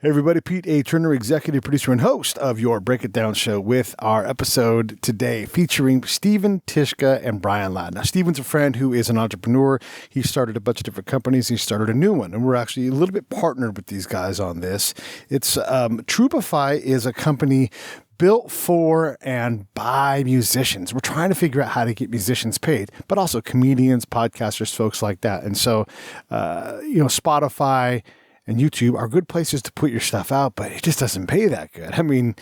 Hey everybody, Pete A. Turner, executive producer and host of your Break It Down show with our episode today featuring Steven, Tyszka, and Brian Lau. Now, Steven's a friend who is an entrepreneur. He started a bunch of different companies. He started a new one, and we're actually a little bit partnered with these guys on this. It's Trubify is a company built for and by musicians. We're trying to figure out how to get musicians paid, but also comedians, podcasters, folks like that. And so, Spotify and YouTube are good places to put your stuff out, but it just doesn't pay that good. I mean,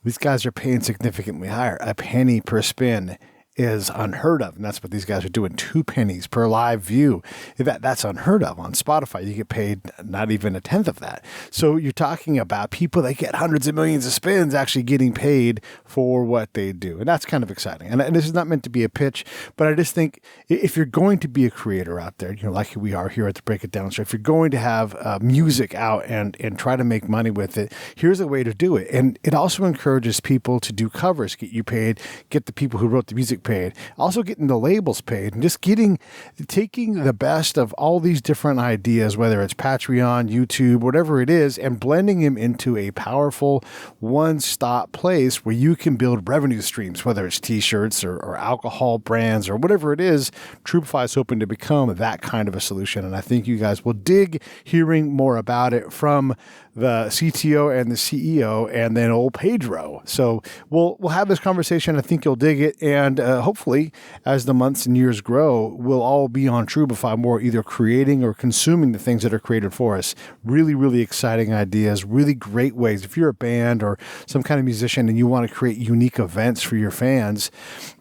these guys are paying significantly higher. A penny per spin is unheard of, and that's what these guys are doing. 2 pennies per live view. That's unheard of. On Spotify, you get paid not even a tenth of that. So you're talking about people that get hundreds of millions of spins actually getting paid for what they do, and that's kind of exciting. And this is not meant to be a pitch, but I just think if you're going to be a creator out there, like we are here at the Break It Down show, if you're going to have music out and try to make money with it, here's a way to do it. And it also encourages people to do covers, get you paid, get the people who wrote the music paid, also getting the labels paid, and just taking the best of all these different ideas, whether it's Patreon, YouTube, whatever it is, and blending them into a powerful one-stop place where you can build revenue streams, whether it's t-shirts or alcohol brands or whatever it is. Trubify is hoping to become that kind of a solution, and I think you guys will dig hearing more about it from the CTO and the CEO, and then old Pedro. So we'll have this conversation. I think you'll dig it, and hopefully, as the months and years grow, we'll all be on Trubify more, either creating or consuming the things that are created for us. Really, really exciting ideas. Really great ways. If you're a band or some kind of musician and you want to create unique events for your fans,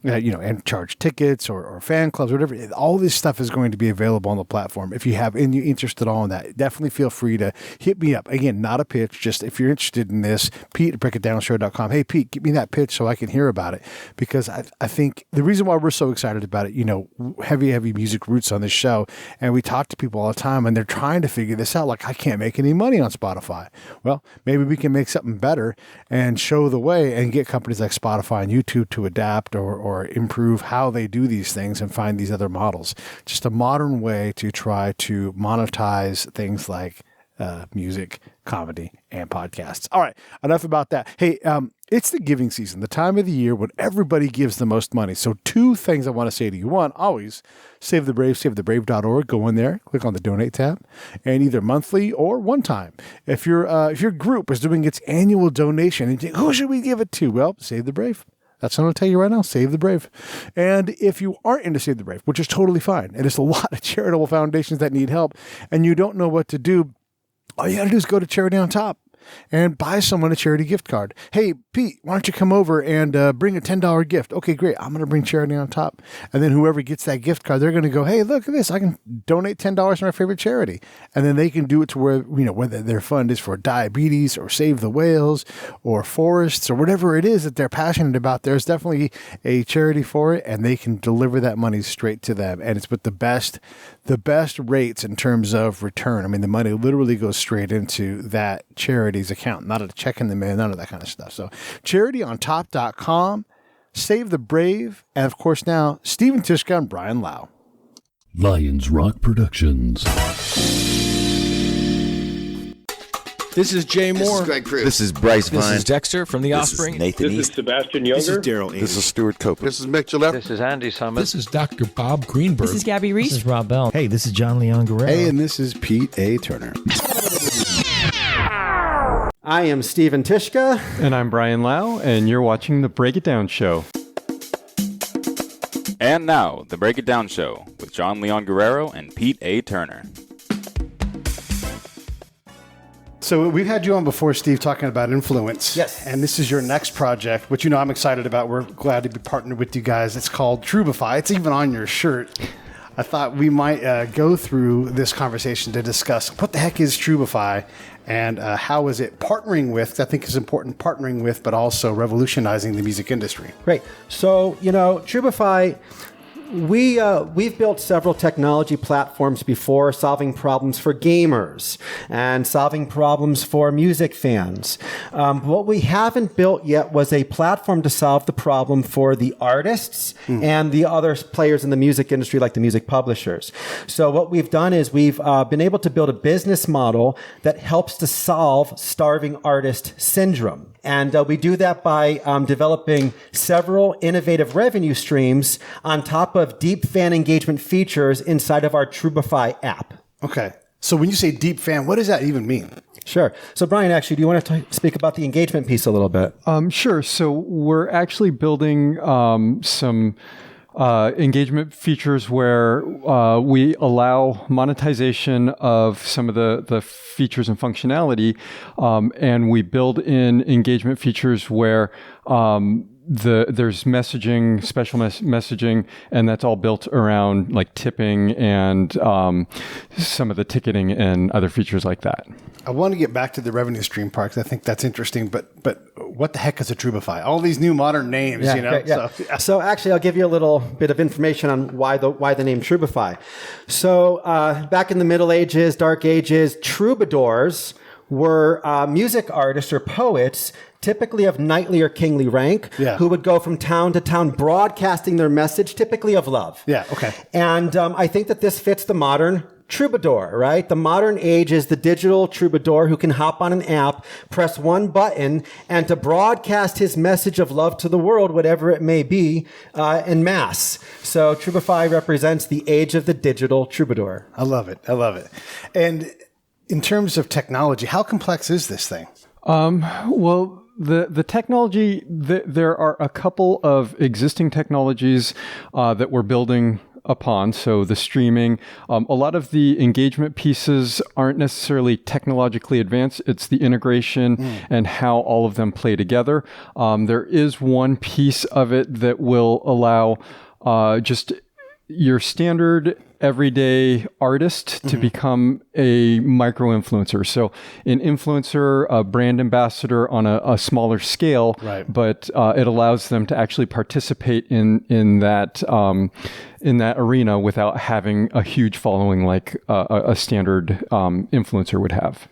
and charge tickets or fan clubs, whatever, all this stuff is going to be available on the platform. If you have any interest at all in that, definitely feel free to hit me up. Again, not a pitch, just if you're interested in this, Pete at breakitdownshow.com. Hey, Pete, give me that pitch so I can hear about it. Because I think the reason why we're so excited about it, heavy music roots on this show, and we talk to people all the time, and they're trying to figure this out. Like, I can't make any money on Spotify. Well, maybe we can make something better and show the way and get companies like Spotify and YouTube to adapt or improve how they do these things and find these other models. Just a modern way to try to monetize things like music, comedy, and podcasts. All right, enough about that. Hey, it's the giving season, the time of the year when everybody gives the most money. So 2 things I want to say to you. One, always Save the Brave, savethebrave.org. Go in there, click on the donate tab, and either monthly or one time. If your group is doing its annual donation, and you think, who should we give it to? Well, Save the Brave. That's what I'm going to tell you right now. Save the Brave. And if you aren't into Save the Brave, which is totally fine, and there's a lot of charitable foundations that need help, and you don't know what to do, all you got to do is go to Charity on Top and buy someone a charity gift card. Hey, Pete, why don't you come over and bring a $10 gift? Okay, great. I'm going to bring Charity on Top. And then whoever gets that gift card, they're going to go, hey, look at this. I can donate $10 to my favorite charity. And then they can do it to where, whether their fund is for diabetes or Save the Whales or forests or whatever it is that they're passionate about. There's definitely a charity for it, and they can deliver that money straight to them. And it's with the best rates in terms of return. I mean, the money literally goes straight into that charity's account, not a check in the mail, none of that kind of stuff. So CharityOnTop.com, Save the Brave, and of course now, Steven, Tyszka, and Brian Lau. Lions Rock Productions. This is Jay Moore. This is Greg Cruz. This is Bryce Vine. This is Dexter from The Offspring. This is Nathan This East. is Sebastian Younger. This is Daryl Ames. This is Stuart Copeland. This is Mick Gillette. This is Andy Summers. This is Dr. Bob Greenberg. This is Gabby Reese. This is Rob Bell. Hey, this is John Leon Guerrero. Hey, and this is Pete A. Turner. I am Steven Tyszka. And I'm Brian Lau, and you're watching The Break It Down Show. And now, The Break It Down Show with John Leon Guerrero and Pete A. Turner. So we've had you on before, Steve, talking about influence. Yes. And this is your next project, which I'm excited about. We're glad to be partnered with you guys. It's called Trubify. It's even on your shirt. I thought we might go through this conversation to discuss what the heck is Trubify and how is it partnering with, I think is important, partnering with, but also revolutionizing the music industry. Great. So, Trubify, we've built several technology platforms before, solving problems for gamers and solving problems for music fans. What we haven't built yet was a platform to solve the problem for the artists and the other players in the music industry, like the music publishers. So what we've done is we've been able to build a business model that helps to solve starving artist syndrome. And we do that by developing several innovative revenue streams on top of deep fan engagement features inside of our Trubify app. Okay. So when you say deep fan, what does that even mean? Sure. So Brian, actually, do you want to speak about the engagement piece a little bit? Sure. So we're actually building some engagement features where we allow monetization of some of the features and functionality, and we build in engagement features where there's messaging, special messaging, and that's all built around like tipping and some of the ticketing and other features like that. I want to get back to the revenue stream part because I think that's interesting. But what the heck is a Trubify? All these new modern names, you know. Great, yeah. So actually, I'll give you a little bit of information on why the name Trubify. So back in the Middle Ages, Dark Ages, troubadours were music artists or poets, typically of knightly or kingly rank, who would go from town to town broadcasting their message, typically of love. Yeah, okay. And I think that this fits the modern troubadour, right? The modern age is the digital troubadour who can hop on an app, press one button, and to broadcast his message of love to the world, whatever it may be, en masse. So Trubify represents the age of the digital troubadour. I love it. I love it. And in terms of technology, how complex is this thing? Well, the technology, there are a couple of existing technologies that we're building upon. So the streaming, a lot of the engagement pieces aren't necessarily technologically advanced. It's the integration and how all of them play together. There is one piece of it that will allow just your standard everyday artist to become a micro influencer. So an influencer, a brand ambassador on a smaller scale, but it allows them to actually participate in that arena without having a huge following like a standard influencer would have.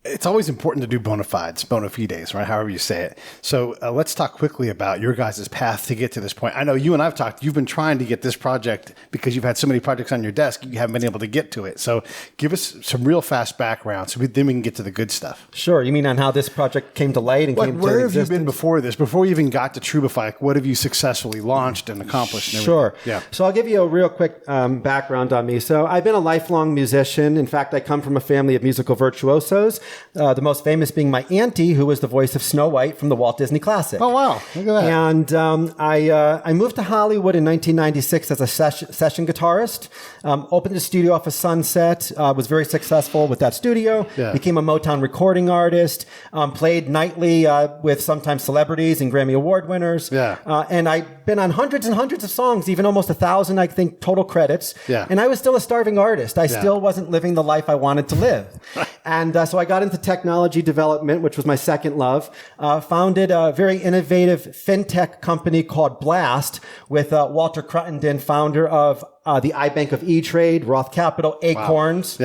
It's always important to do bona fides, right? However you say it. So let's talk quickly about your guys' path to get to this point. I know you and I've talked, you've been trying to get this project because you've had so many projects on your desk, you haven't been able to get to it. So give us some real fast background so then we can get to the good stuff. Sure. You mean on how this project came to light and came to existence? Where have you been before this? Before you even got to Trubify, what have you successfully launched and accomplished? And sure. Yeah. So I'll give you a real quick background on me. So I've been a lifelong musician. In fact, I come from a family of musical virtuosos. The most famous being my auntie, who was the voice of Snow White from the Walt Disney Classic. Oh, wow. Look at that. And I moved to Hollywood in 1996 as a session guitarist, opened a studio off of Sunset, was very successful with that studio, became a Motown recording artist, played nightly with sometimes celebrities and Grammy Award winners. And I've been on hundreds and hundreds of songs, even almost 1,000, I think, total credits. And I was still a starving artist. I still wasn't living the life I wanted to live. And so I got into technology development, which was my second love, founded a very innovative fintech company called Blast with Walter Cruttenden, founder of the iBank of E-Trade, Roth Capital, Acorns.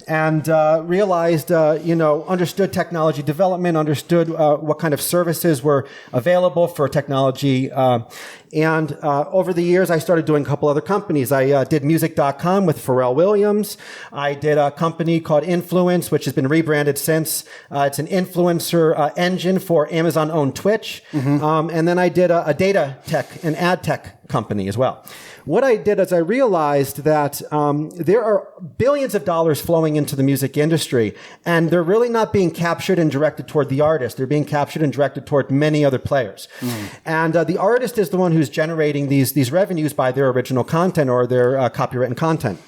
And realized, understood technology development, understood what kind of services were available for technology. And over the years, I started doing a couple other companies. I did music.com with Pharrell Williams. I did a company called Influence, which has been rebranded since. It's an influencer engine for Amazon-owned Twitch. And then I did a data tech and ad tech company as well. What I did is I realized that there are billions of dollars flowing into the music industry, and they're really not being captured and directed toward the artist. They're being captured and directed toward many other players. And the artist is the one who's generating these revenues by their original content or their copywritten content.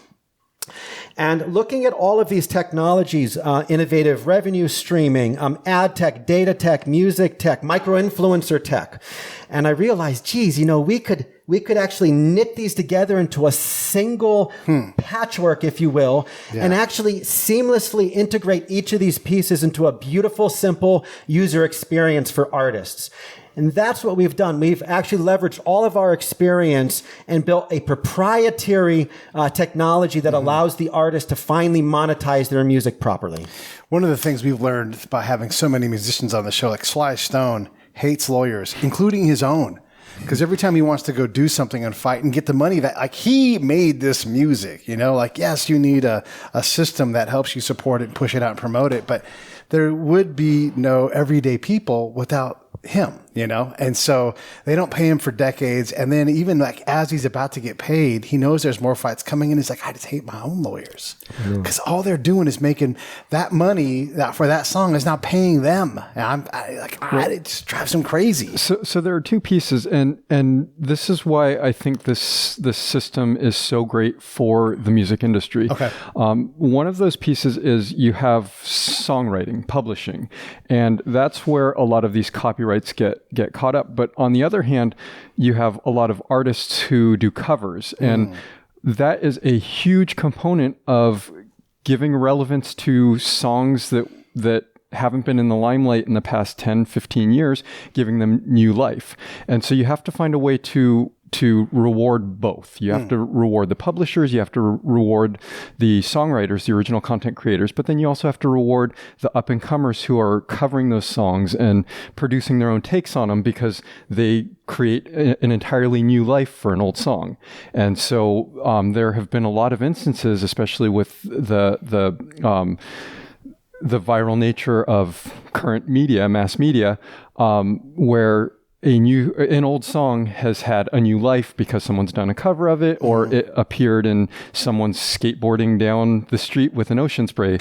And looking at all of these technologies, innovative revenue streaming, ad tech, data tech, music tech, micro-influencer tech, and I realized, geez, we we could actually knit these together into a single patchwork, if you will, and actually seamlessly integrate each of these pieces into a beautiful, simple user experience for artists. And that's what we've done. We've actually leveraged all of our experience and built a proprietary technology that allows the artist to finally monetize their music properly. One of the things we've learned by having so many musicians on the show, like Sly Stone, hates lawyers, including his own. Because every time he wants to go do something and fight and get the money that, like, he made this music, you know, like, yes, you need a system that helps you support it and push it out and promote it. But there would be no everyday people without him, you know? And so they don't pay him for decades. And then even like as he's about to get paid, he knows there's more fights coming in. He's like, I just hate my own lawyers because all they're doing is making that money that for that song is not paying them. And it just drives him crazy. So there are two pieces, and this is why I think this system is so great for the music industry. Okay. One of those pieces is you have songwriting, publishing, and that's where a lot of these copyrights get caught up. But on the other hand, you have a lot of artists who do covers, and that is a huge component of giving relevance to songs that haven't been in the limelight in the past 10, 15 years, giving them new life. And so you have to find a way to reward both. You have to reward the publishers, you have to reward the songwriters, the original content creators, but then you also have to reward the up-and-comers who are covering those songs and producing their own takes on them because they create an entirely new life for an old song. And so there have been a lot of instances, especially with the viral nature of current media, mass media, where an old song has had a new life because someone's done a cover of it, or it appeared in someone's skateboarding down the street with an ocean spray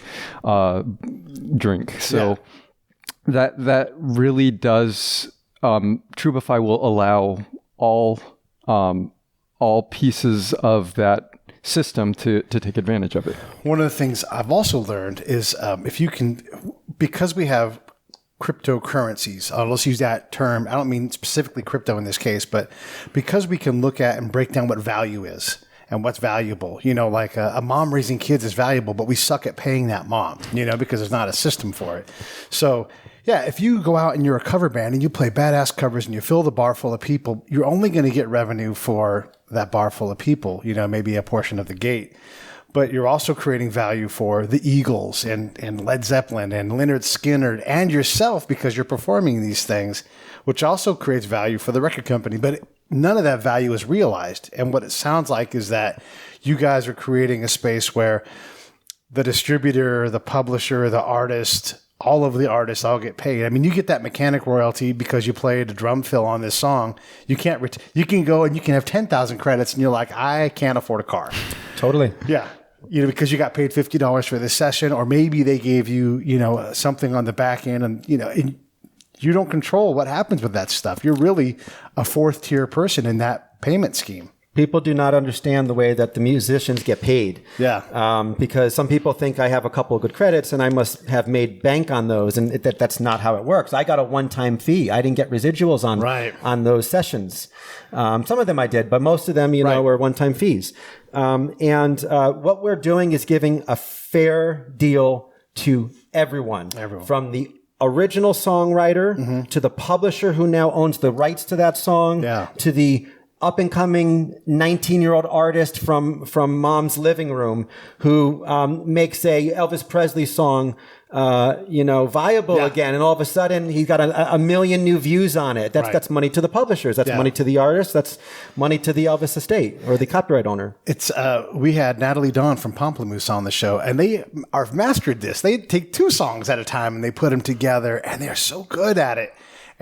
drink. So that really does. Trubify will allow all pieces of that system to take advantage of it. One of the things I've also learned is if you can, because we have cryptocurrencies, let's use that term. I don't mean specifically crypto in this case, but because we can look at and break down what value is and what's valuable, you know, like a mom raising kids is valuable, but we suck at paying that mom, you know, because there's not a system for it. So yeah, if you go out and you're a cover band and you play badass covers and you fill the bar full of people, you're only going to get revenue for that bar full of people, you know, maybe a portion of the gate. But you're also creating value for the Eagles and Led Zeppelin and Lynyrd Skynyrd and yourself because you're performing these things, which also creates value for the record company. But none of that value is realized. And what it sounds like is that you guys are creating a space where the distributor, the publisher, the artist, all of the artists all get paid. I mean, you get that mechanic royalty because you played a drum fill on this song. You can't. You can go and you can have 10,000 credits, and you're like, I can't afford a car. Totally. Yeah. You know, because you got paid $50 for this session, or maybe they gave you, you know, something on the back end, and you know, and you don't control what happens with that stuff. You're really a fourth tier person in that payment scheme. People do not understand the way that the musicians get paid. Yeah. Because some people think I have a couple of good credits and I must have made bank on those, and that's not how it works. I got a one-time fee. I didn't get residuals on those sessions. Some of them I did, but most of them, you know, were one-time fees. And what we're doing is giving a fair deal to everyone. From the original songwriter to the publisher who now owns the rights to that song, to the up-and-coming 19-year-old artist from mom's living room who makes a Elvis Presley song viable again, and all of a sudden he's got a million new views on it. That's money to the publishers. That's money to the artist. That's money to the Elvis estate or the copyright owner. It's we had Natalie Dawn from Pomplamoose on the show, and they are mastered this. They take 2 songs at a time and they put them together, and they're so good at it.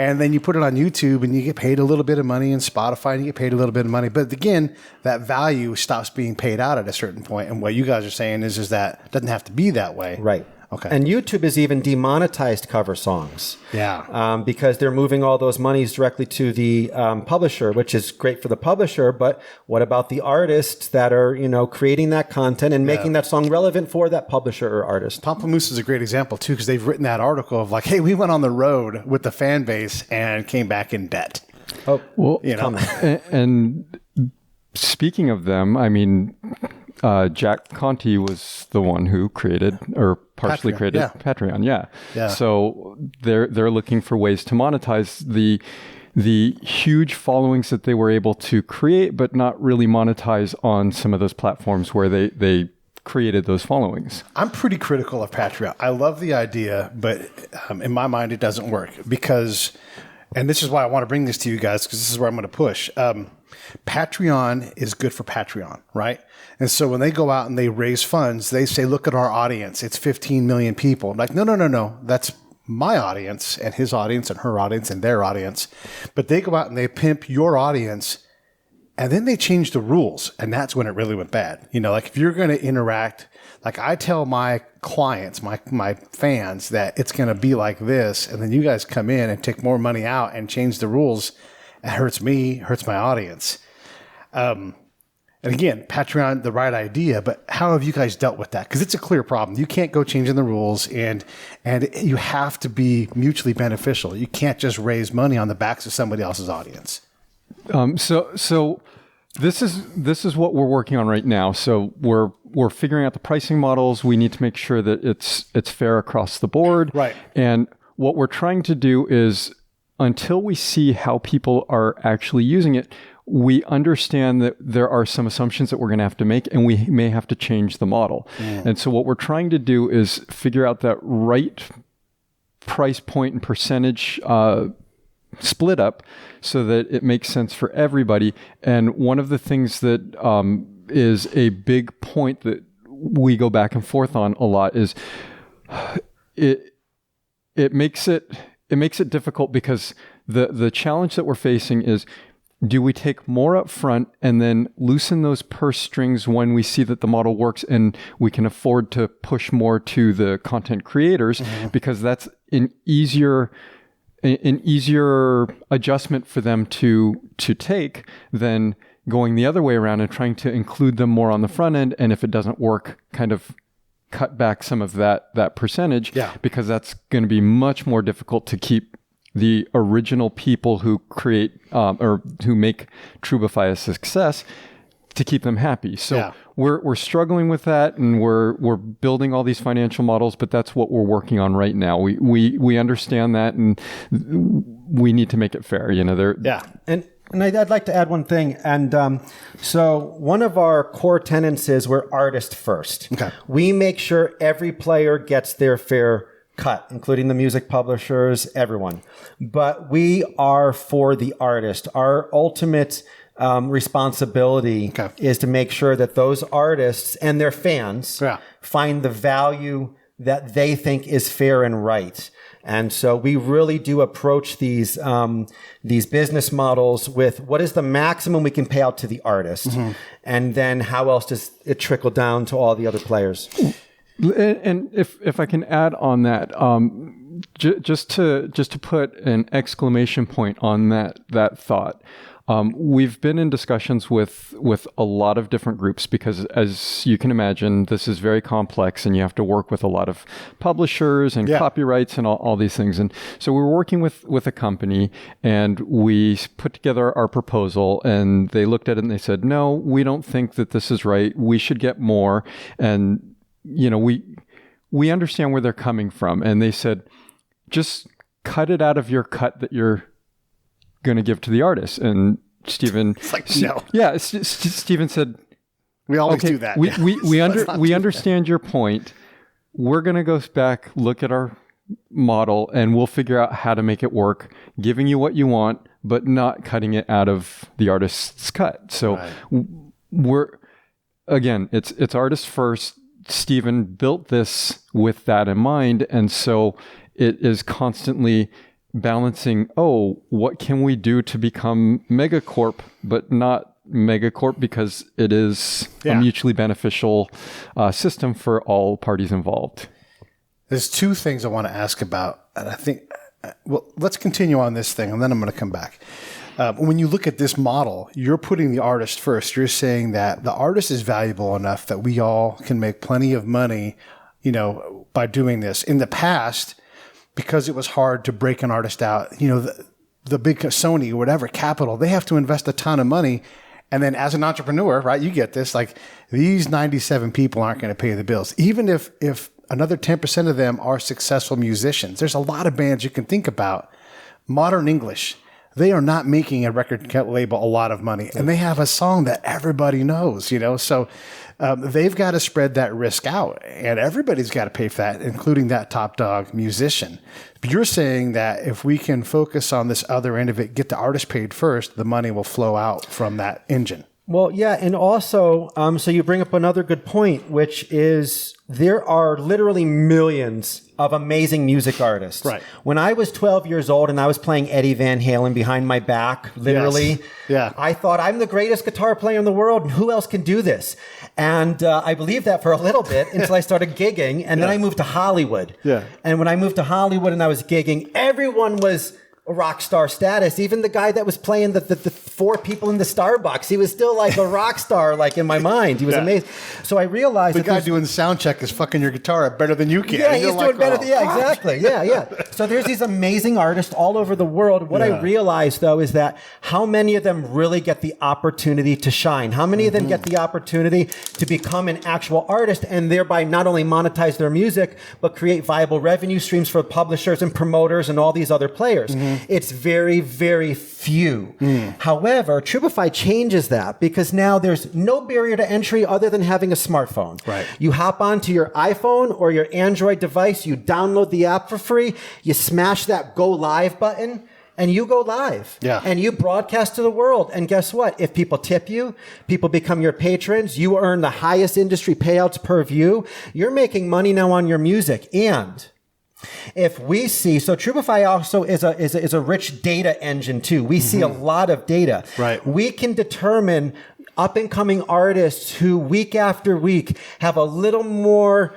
And then you put it on YouTube and you get paid a little bit of money, and Spotify and you get paid a little bit of money. But again, that value stops being paid out at a certain point. And what you guys are saying is that it doesn't have to be that way. Right. Okay. And YouTube has even demonetized cover songs. Yeah. Because they're moving all those monies directly to the publisher, which is great for the publisher. But what about the artists that are, you know, creating that content and making that song relevant for that publisher or artist? Pomplamoose is a great example too, because they've written that article of like, hey, we went on the road with the fan base and came back in debt. Oh, Well, and speaking of them, I mean, Jack Conte was the one who created or partially created Patreon. Yeah. So they're looking for ways to monetize the huge followings that they were able to create, but not really monetize on some of those platforms where they created those followings. I'm pretty critical of Patreon. I love the idea, but in my mind, it doesn't work because, and this is why I want to bring this to you guys, because this is where I'm going to push. Patreon is good for Patreon, right? And so when they go out and they raise funds, they say, look at our audience. It's 15 million people. I'm like, no. That's my audience and his audience and her audience and their audience. But they go out and they pimp your audience. And then they changed the rules, and that's when it really went bad. You know, like if you're going to interact, like I tell my clients, my fans that it's going to be like this, and then you guys come in and take more money out and change the rules, it hurts me, hurts my audience. And again, Patreon, the right idea, but how have you guys dealt with that? Because it's a clear problem. You can't go changing the rules, and you have to be mutually beneficial. You can't just raise money on the backs of somebody else's audience. So this is what we're working on right now. So we're figuring out the pricing models. We need to make sure that it's fair across the board. Right. And what we're trying to do is, until we see how people are actually using it, we understand that there are some assumptions that we're going to have to make, and we may have to change the model. And so what we're trying to do is figure out that right price point and percentage split up so that it makes sense for everybody. And one of the things that is a big point that we go back and forth on a lot is it makes it difficult because the challenge that we're facing is, do we take more up front and then loosen those purse strings when we see that the model works and we can afford to push more to the content creators, because that's an easier adjustment for them to take than going the other way around and trying to include them more on the front end. And if it doesn't work, kind of cut back some of that percentage, because that's going to be much more difficult to keep the original people who create or who make Trubify a success, to keep them happy. So we're struggling with that, and we're building all these financial models, but that's what we're working on right now. We understand that, and we need to make it fair. You know, And I'd like to add one thing. And so one of our core tenets is we're artist first. Okay. We make sure every player gets their fair cut, including the music publishers, everyone. But we are for the artist. Our ultimate responsibility is to make sure that those artists and their fans find the value that they think is fair and right. And so we really do approach these business models with what is the maximum we can pay out to the artist, and then how else does it trickle down to all the other players. And if I can add on that, just to put an exclamation point on that thought. We've been in discussions with a lot of different groups, because as you can imagine, this is very complex and you have to work with a lot of publishers and copyrights and all these things. And so we were working with a company, and we put together our proposal, and they looked at it and they said, no, we don't think that this is right. We should get more. And, you know, we understand where they're coming from. And they said, just cut it out of your cut that you're going to give to the artist. And Stephen, no. Stephen said, we always do that. We understand your point. We're going to go back, look at our model, and we'll figure out how to make it work, giving you what you want, but not cutting it out of the artist's cut. So it's artist first. Stephen built this with that in mind. And so it is constantly balancing, what can we do to become megacorp, but not megacorp, because it is a mutually beneficial system for all parties involved. There's two things I want to ask about. And I think, let's continue on this thing, and then I'm going to come back. When you look at this model, you're putting the artist first. You're saying that the artist is valuable enough that we all can make plenty of money, you know, by doing this. In the past, because it was hard to break an artist out, you know, the big Sony or whatever capital, they have to invest a ton of money. And then as an entrepreneur, right, you get this, like these 97 people aren't going to pay the bills. Even if another 10% of them are successful musicians, there's a lot of bands you can think about. Modern English, they are not making a record label a lot of money. And they have a song that everybody knows, you know? So they've got to spread that risk out. And everybody's got to pay for that, including that top dog musician. But you're saying that if we can focus on this other end of it, get the artist paid first, the money will flow out from that engine. Well, yeah. And also, so you bring up another good point, which is there are literally millions of amazing music artists. Right. When I was 12 years old and I was playing Eddie Van Halen behind my back, literally, yes. Yeah. I thought I'm the greatest guitar player in the world and who else can do this? And I believed that for a little bit until I started gigging. And then I moved to Hollywood. Yeah. And when I moved to Hollywood and I was gigging, everyone was a rock star status. Even the guy that was playing the four people in the Starbucks, he was still like a rock star, like in my mind. He was amazing. So I realized the guy doing the sound check is fucking your guitar better than you can. Yeah, he's doing better. Yeah, exactly. Yeah. So there's these amazing artists all over the world. What I realized though is that how many of them really get the opportunity to shine? How many of them get the opportunity to become an actual artist and thereby not only monetize their music, but create viable revenue streams for publishers and promoters and all these other players? It's very, very few. However, Trubify changes that because now there's no barrier to entry other than having a smartphone. Right. You hop onto your iPhone or your Android device, you download the app for free, you smash that go live button, and you go live. Yeah. And you broadcast to the world. And guess what? If people tip you, people become your patrons, you earn the highest industry payouts per view, you're making money now on your music. And if we see, so Trubify also is a rich data engine too. We see a lot of data. Right. We can determine up and coming artists who week after week have a little more,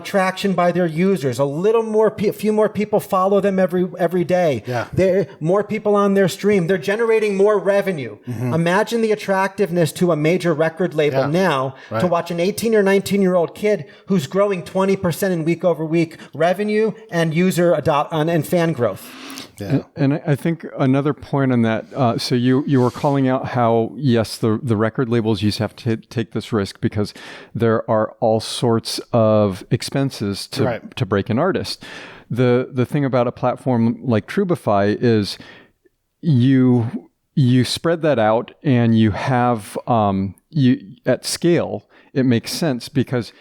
traction by their users, a little more, a few more people follow them every day. Yeah. There more people on their stream. They're generating more revenue. Imagine the attractiveness to a major record label now to watch an 18 or 19-year-old kid who's growing 20% in week over week revenue and user and fan growth. Yeah. And I think another point on that, so you were calling out how, yes, the record labels used to have to take this risk because there are all sorts of expenses to break an artist. The thing about a platform like Trubify is you spread that out and you have, at scale, it makes sense because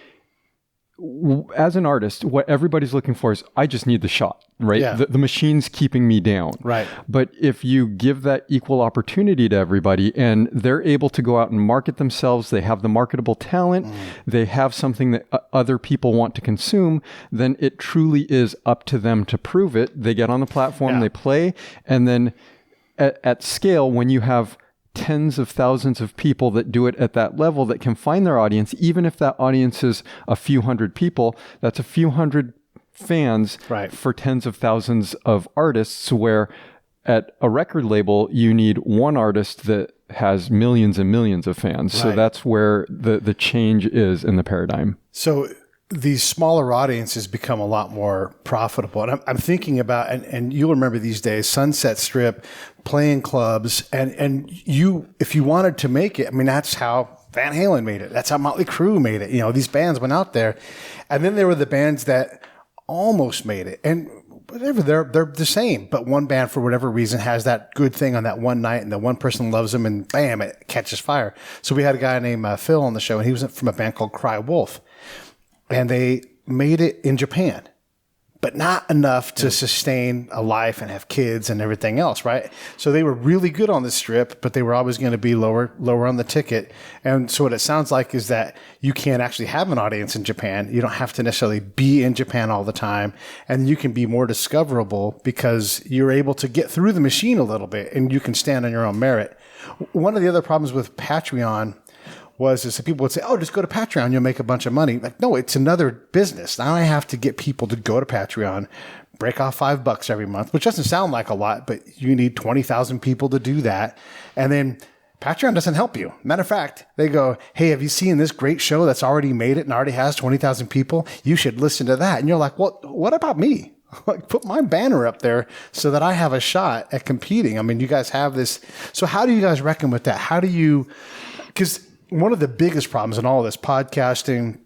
as an artist, what everybody's looking for is, I just need the shot, right? Yeah. The machine's keeping me down. Right. But if you give that equal opportunity to everybody and they're able to go out and market themselves, they have the marketable talent, they have something that other people want to consume, then it truly is up to them to prove it. They get on the platform, they play, and then at scale, when you have tens of thousands of people that do it at that level that can find their audience, even if that audience is a few hundred people, that's a few hundred fans for tens of thousands of artists, where at a record label, you need one artist that has millions and millions of fans. So that's where the change is in the paradigm. So these smaller audiences become a lot more profitable. And I'm thinking about, and you'll remember these days, Sunset Strip, playing clubs, and you, if you wanted to make it, I mean, that's how Van Halen made it. That's how Motley Crue made it. These bands went out there. And then there were the bands that almost made it. And whatever, they're the same. But one band, for whatever reason, has that good thing on that one night, and the one person loves them, and bam, it catches fire. So we had a guy named Phil on the show, and he was from a band called Cry Wolf. And they made it in Japan, but not enough to sustain a life and have kids and everything else, right? So they were really good on the strip, but they were always going to be lower on the ticket. And so what it sounds like is that you can't actually have an audience in Japan. You don't have to necessarily be in Japan all the time, and you can be more discoverable because you're able to get through the machine a little bit, and you can stand on your own merit. One of the other problems with Patreon was that people would say, oh, just go to Patreon, you'll make a bunch of money. Like, no, it's another business. Now I have to get people to go to Patreon, break off $5 every month, which doesn't sound like a lot, but you need 20,000 people to do that. And then Patreon doesn't help you. Matter of fact, they go, hey, have you seen this great show that's already made it and already has 20,000 people? You should listen to that. And you're like, well, what about me? Like, put my banner up there so that I have a shot at competing. I mean, you guys have this. So how do you guys reckon with that? How do you, because one of the biggest problems in all of this podcasting,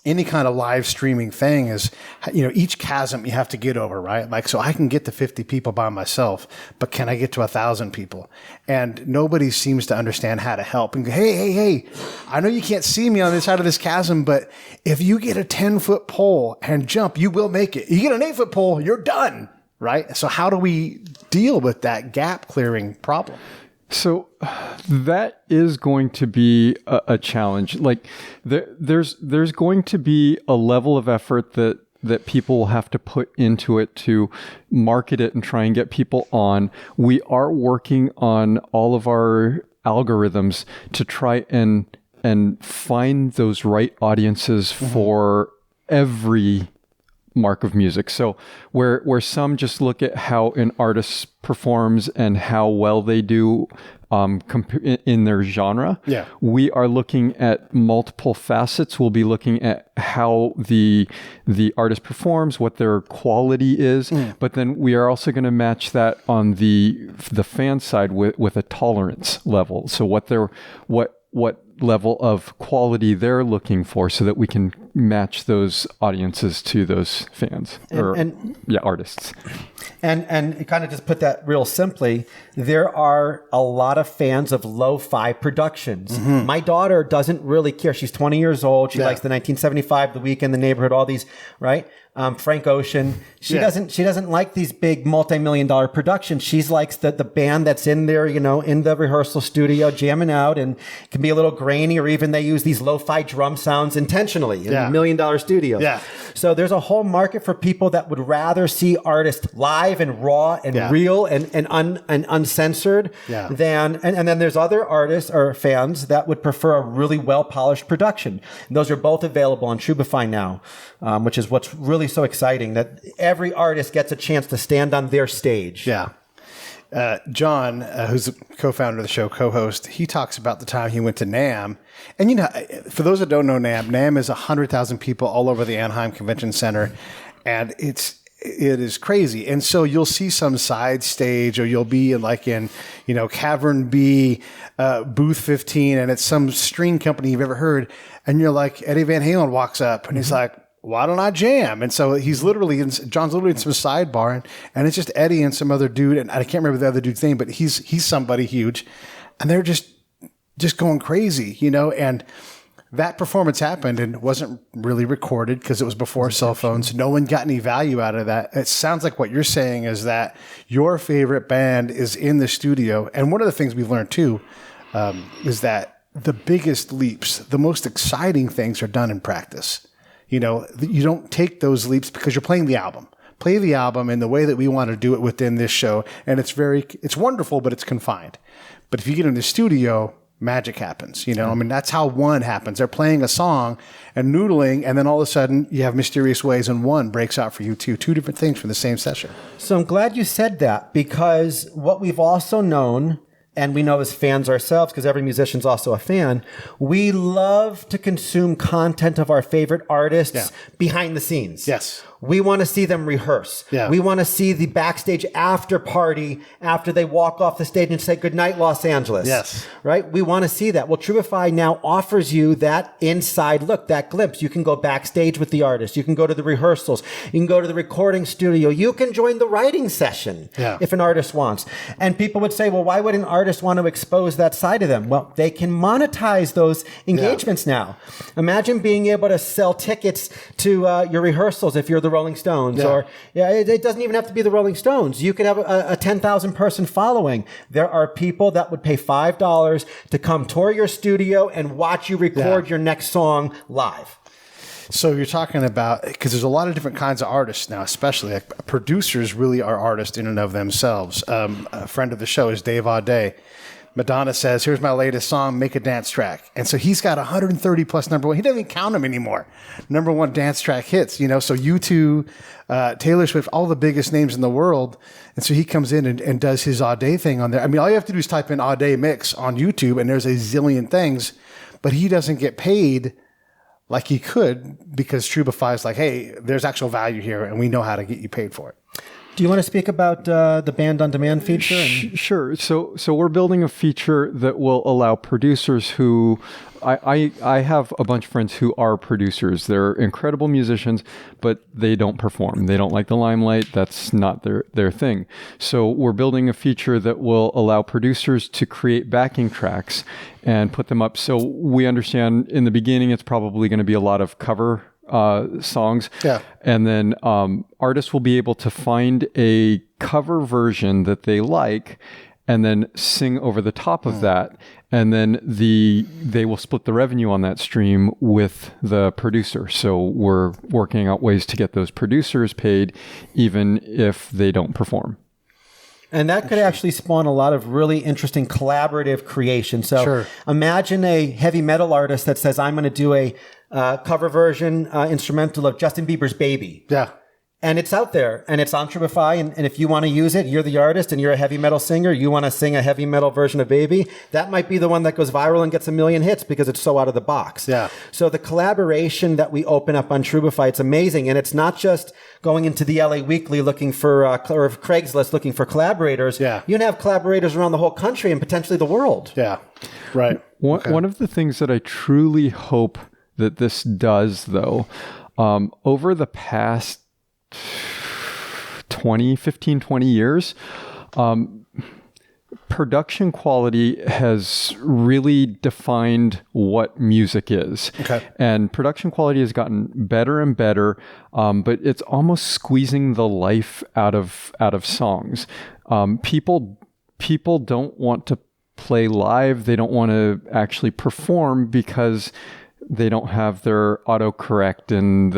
any kind of live streaming thing is, each chasm you have to get over, right? Like, so I can get to 50 people by myself, but can I get to 1,000 people? And nobody seems to understand how to help and go, hey, I know you can't see me on this side of this chasm, but if you get a 10-foot pole and jump, you will make it. You get an 8-foot pole, you're done, right? So how do we deal with that gap clearing problem? So that is going to be a challenge. Like there's going to be a level of effort that people will have to put into it to market it and try and get people on. We are working on all of our algorithms to try and find those right audiences for every mark of music. So where some just look at how an artist performs and how well they do in their genre, we are looking at multiple facets. We'll be looking at how the artist performs, what their quality is, but then we are also going to match that on the fan side with a tolerance level. So what level of quality they're looking for, so that we can match those audiences to those fans artists. And kind of just put that real simply, there are a lot of fans of lo-fi productions. My daughter doesn't really care. She's 20 years old. She likes the 1975, The Weekend, The Neighborhood, all these, right? Frank Ocean. She doesn't like these big multi-million-dollar productions. She likes the band that's in there, in the rehearsal studio jamming out, and it can be a little grainy, or even they use these lo-fi drum sounds intentionally in $1 million studios. So there's a whole market for people that would rather see artists live and raw and real and uncensored than, and then there's other artists or fans that would prefer a really well-polished production. And those are both available on Trubify now, which is what's really so exciting, that every artist gets a chance to stand on their stage. John, who's the co-founder of the show, co-host, he talks about the time he went to NAMM. And, for those that don't know NAMM is 100,000 people all over the Anaheim Convention Center. And it is crazy. And so you'll see some side stage, or you'll be in Cavern B, booth 15, and it's some string company you've ever heard. And you're like, Eddie Van Halen walks up and he's like, why don't I jam? And so John's literally in some sidebar, and it's just Eddie and some other dude, and I can't remember the other dude's name, but he's somebody huge, and they're just going crazy, and that performance happened and wasn't really recorded because it was before cell phones. No one got any value out of that. It sounds like what you're saying is that your favorite band is in the studio. And one of the things we've learned too, is that the biggest leaps, the most exciting things are done in practice. You don't take those leaps because you're playing the album. Play the album in the way that we want to do it within this show. And it's wonderful, but it's confined. But if you get in the studio, magic happens. That's how one happens. They're playing a song and noodling, and then all of a sudden you have Mysterious Ways, and one breaks out for you too. Two different things from the same session. So I'm glad you said that, because what we've also known, and we know as fans ourselves, because every musician's also a fan, we love to consume content of our favorite artists behind the scenes. Yes. We want to see them rehearse. We want to see the backstage after party after they walk off the stage and say, good night, Los Angeles. Yes. Right? We want to see that. Well, Trubify now offers you that inside look, that glimpse. You can go backstage with the artist. You can go to the rehearsals. You can go to the recording studio. You can join the writing session if an artist wants. And people would say, well, why would an artist want to expose that side of them? Well, they can monetize those engagements now. Imagine being able to sell tickets to your rehearsals if you're the Rolling Stones, or it doesn't even have to be the Rolling Stones. You could have a 10,000 person following. There are people that would pay $5 to come tour your studio and watch you record your next song live. So you're talking about, because there's a lot of different kinds of artists now, especially like producers really are artists in and of themselves. A friend of the show is Dave Audet. Madonna says, here's my latest song, make a dance track. And so he's got 130 plus number one. He doesn't even count them anymore. Number one dance track hits, So U2, Taylor Swift, all the biggest names in the world. And so he comes in and does his Audet thing on there. All you have to do is type in Audet mix on YouTube, and there's a zillion things. But he doesn't get paid like you could, because Trubify is like, hey, there's actual value here, and we know how to get you paid for it. Do you want to speak about the band on demand feature? Sure. So we're building a feature that will allow producers who I have a bunch of friends who are producers. They're incredible musicians, but they don't perform. They don't like the limelight. That's not their thing. So we're building a feature that will allow producers to create backing tracks and put them up. So we understand in the beginning it's probably going to be a lot of cover songs. Yeah. And then artists will be able to find a cover version that they like and then sing over the top of that. And then they will split the revenue on that stream with the producer. So we're working out ways to get those producers paid even if they don't perform. And that could actually spawn a lot of really interesting collaborative creation. So imagine a heavy metal artist that says, I'm going to do a cover version instrumental of Justin Bieber's Baby. Yeah. And it's out there, and it's on Trubify, and if you want to use it, you're the artist, and you're a heavy metal singer, you want to sing a heavy metal version of Baby, that might be the one that goes viral and gets 1 million hits because it's so out of the box. Yeah. So the collaboration that we open up on Trubify, it's amazing, and it's not just going into the LA Weekly looking for, or Craigslist looking for collaborators. Yeah. You can have collaborators around the whole country and potentially the world. Yeah. Right. One of the things that I truly hope that this does, though, over the past 15-20 years, production quality has really defined what music is. Okay. And production quality has gotten better and better, but it's almost squeezing the life out of songs. People don't want to play live. They don't want to actually perform because they don't have their autocorrect and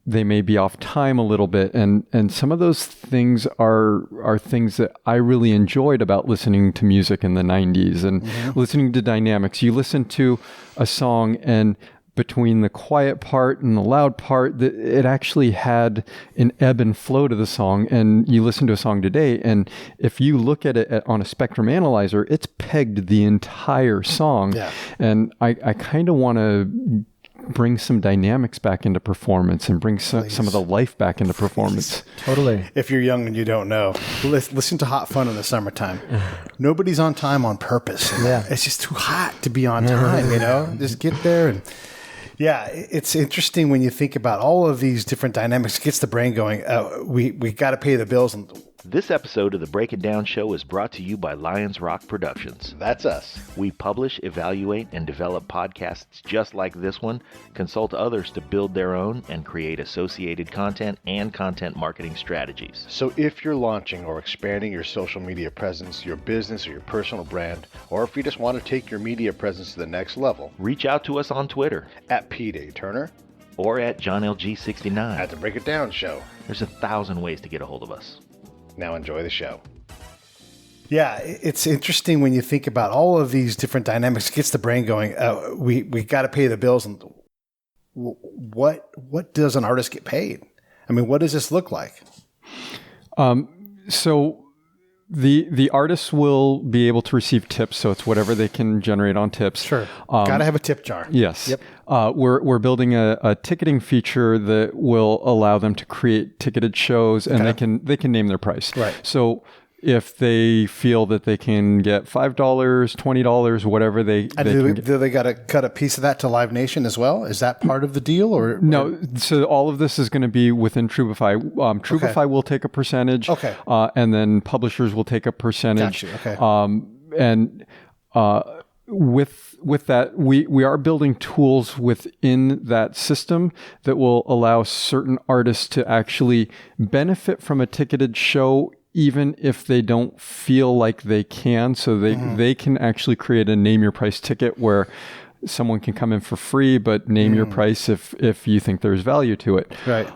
they may be off time a little bit. And some of those things are things that I really enjoyed about listening to music in the 90s and listening to dynamics. You listen to a song and between the quiet part and the loud part, it actually had an ebb and flow to the song. And you listen to a song today, and if you look at it on a spectrum analyzer, it's pegged the entire song. Yeah. And I kind of want to bring some dynamics back into performance and bring some of the life back into performance. Totally. If you're young and you don't know, listen to Hot Fun in the summertime. Nobody's on time on purpose. Yeah. It's just too hot to be on time, you know? Just get there. And yeah, it's interesting when you think about all of these different dynamics. It gets the brain going. We got to pay the bills. And This episode of the Break It Down Show is brought to you by Lions Rock Productions. That's us. We publish, evaluate, and develop podcasts just like this one, consult others to build their own, and create associated content and content marketing strategies. So if you're launching or expanding your social media presence, your business or your personal brand, or if you just want to take your media presence to the next level, Reach out to us on Twitter at Pete A. Turner, or at JohnLG69. at the Break It Down Show. There's 1,000 ways to get a hold of us. Now enjoy the show. yeah, it's interesting when you think about all of these different dynamics. It gets the brain going. We got to pay the bills. And what does an artist get paid? I mean, what does this look like? So the artists will be able to receive tips. So it's whatever they can generate on tips. Sure. Got to have a tip jar. Yes. Yep. We're building a ticketing feature that will allow them to create ticketed shows, and they can name their price. Right. So if they feel that they can get $5, $20, whatever they Do they got to cut a piece of that to Live Nation as well? Is that part of the deal, or No, so all of this is going to be within Trubify. Trubify will take a percentage, and then publishers will take a percentage. Got you. Okay. And with that, we are building tools within that system that will allow certain artists to actually benefit from a ticketed show, even if they don't feel like they can. So they can actually create a name your price ticket where someone can come in for free, but name your price if you think there's value to it. Right.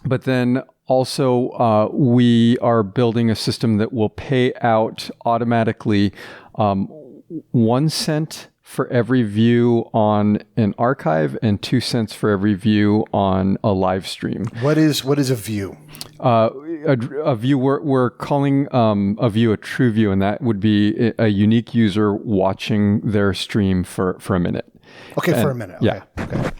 But then also we are building a system that will pay out automatically 1 cent for every view on an archive and 2 cents for every view on a live stream. What is a view? A view, we're calling a view a true view, and that would be a unique user watching their stream for a minute. Okay, And- for a minute. Yeah. Okay.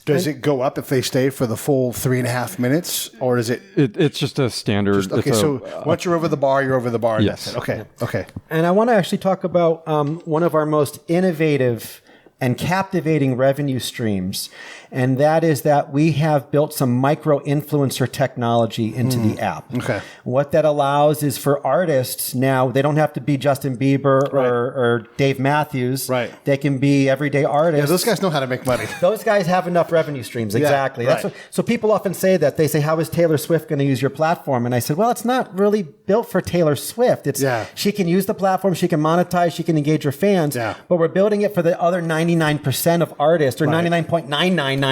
Does it go up if they stay for the full 3.5 minutes, or is it? It's just a standard. Okay, so once you're over the bar, you're over the bar. And Yes. That's it. Okay. Okay. And I want to actually talk about one of our most innovative and captivating revenue streams. And that is that we have built some micro influencer technology into the app. Okay. What that allows is for artists now, they don't have to be Justin Bieber or Dave Matthews. Right. They can be everyday artists. Yeah, those guys know how to make money. Those guys have enough revenue streams. Exactly. right. So people often say that. They say, how is Taylor Swift going to use your platform? And I said, well, it's not really built for Taylor Swift. She can use the platform. She can monetize. She can engage her fans. Yeah. But we're building it for the other 99% of artists, or 99.999%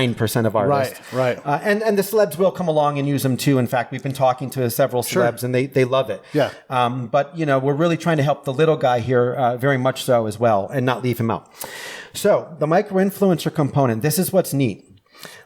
of artists. Right. And the celebs will come along and use them too. In fact, we've been talking to several celebs and they love it. Yeah. But, we're really trying to help the little guy here very much so as well and not leave him out. So the micro-influencer component, this is what's neat.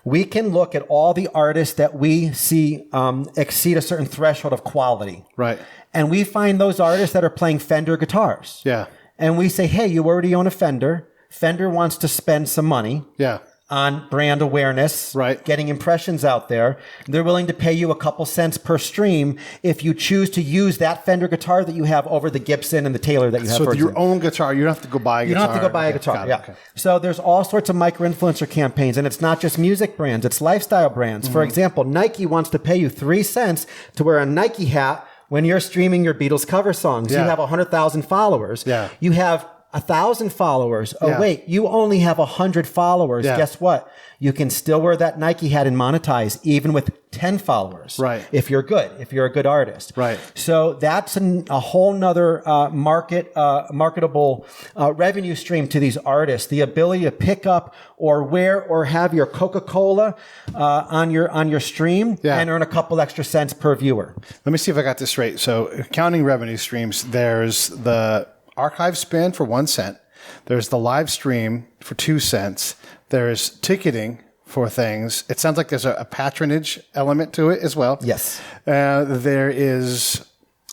We can look at all the artists that we see exceed a certain threshold of quality. Right. And we find those artists that are playing Fender guitars. Yeah. And we say, hey, you already own a Fender. Fender wants to spend some money. Yeah. On brand awareness, right? Getting impressions out there. They're willing to pay you a couple cents per stream if you choose to use that Fender guitar that you have over the Gibson and the Taylor that you have. So your own guitar, you don't have to go buy a guitar. You don't have to go buy a guitar. Yeah. Okay. So there's all sorts of micro-influencer campaigns, and it's not just music brands; it's lifestyle brands. For example, Nike wants to pay you 3 cents to wear a Nike hat when you're streaming your Beatles cover songs. You have 100,000 followers. Yeah. You have 1,000 followers. Oh, wait, you only have 100 followers. Yeah. Guess what? You can still wear that Nike hat and monetize even with 10 followers. Right. If you're good, if you're a good artist. Right. So that's a whole nother marketable revenue stream to these artists. The ability to pick up or wear or have your Coca-Cola on your stream and earn a couple extra cents per viewer. Let me see if I got this right. So counting revenue streams, there's the archive spin for 1 cent. There's the live stream for 2 cents. There's ticketing for things. It sounds like there's a patronage element to it as well. Yes. There's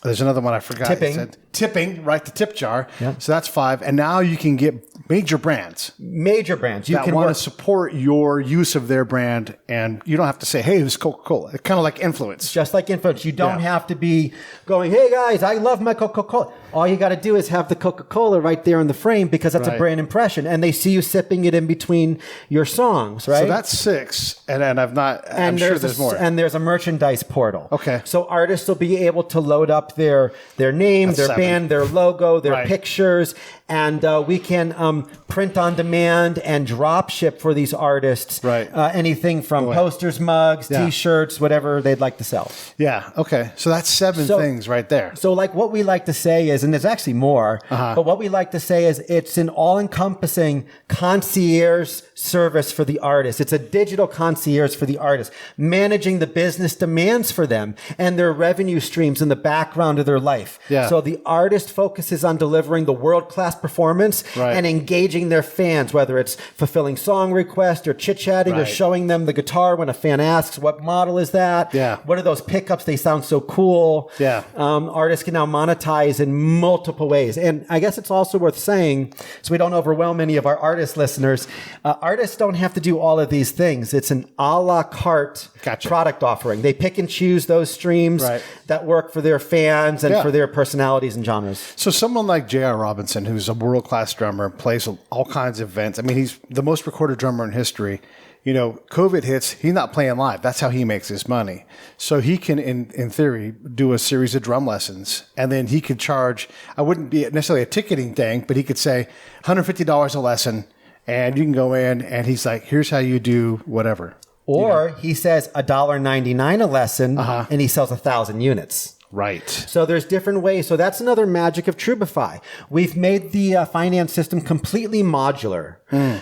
another one I forgot. Tipping. Tipping, right? The tip jar. Yeah. So that's 5. And now you can get major brands. Major brands. You that can want work. to support your use of their brand, and you don't have to say, hey, this is Coca-Cola. It's kind of like influence. Just like influence. You don't have to be going, hey guys, I love my Coca-Cola. All you got to do is have the Coca-Cola right there in the frame because that's a brand impression. And they see you sipping it in between your songs, right? So that's 6. And I'm sure there's more. And there's a merchandise portal. Okay. So artists will be able to load up their name, That's their 7. band, their logo, their pictures. And we can print on demand and drop ship for these artists. Right. Anything from posters, mugs, T-shirts, whatever they'd like to sell. Yeah. Okay. So that's 7 things right there. So like what we like to say is, and there's actually more, but what we like to say is it's an all-encompassing concierge service for the artist. It's a digital concierge for the artist, managing the business demands for them and their revenue streams in the background of their life. Yeah. So the artist focuses on delivering the world-class performance and engaging their fans, whether it's fulfilling song requests or chit-chatting or showing them the guitar when a fan asks, what model is that? Yeah. What are those pickups? They sound so cool. Yeah. Artists can now monetize in multiple ways. And I guess it's also worth saying, so we don't overwhelm any of our artist listeners, artists don't have to do all of these things. It's an a la carte product offering. They pick and choose those streams that work for their fans and for their personalities and genres. So someone like J.R. Robinson, who's a world-class drummer, plays all kinds of events. I mean, he's the most recorded drummer in history. You know, COVID hits, he's not playing live. That's how he makes his money. So he can, in theory, do a series of drum lessons. And then he could charge, I wouldn't be necessarily a ticketing thing, but he could say $150 a lesson. And you can go in and he's like, here's how you do whatever. Or he says $1.99 a lesson and he sells 1,000 units. Right. So there's different ways. So that's another magic of Trubify. We've made the finance system completely modular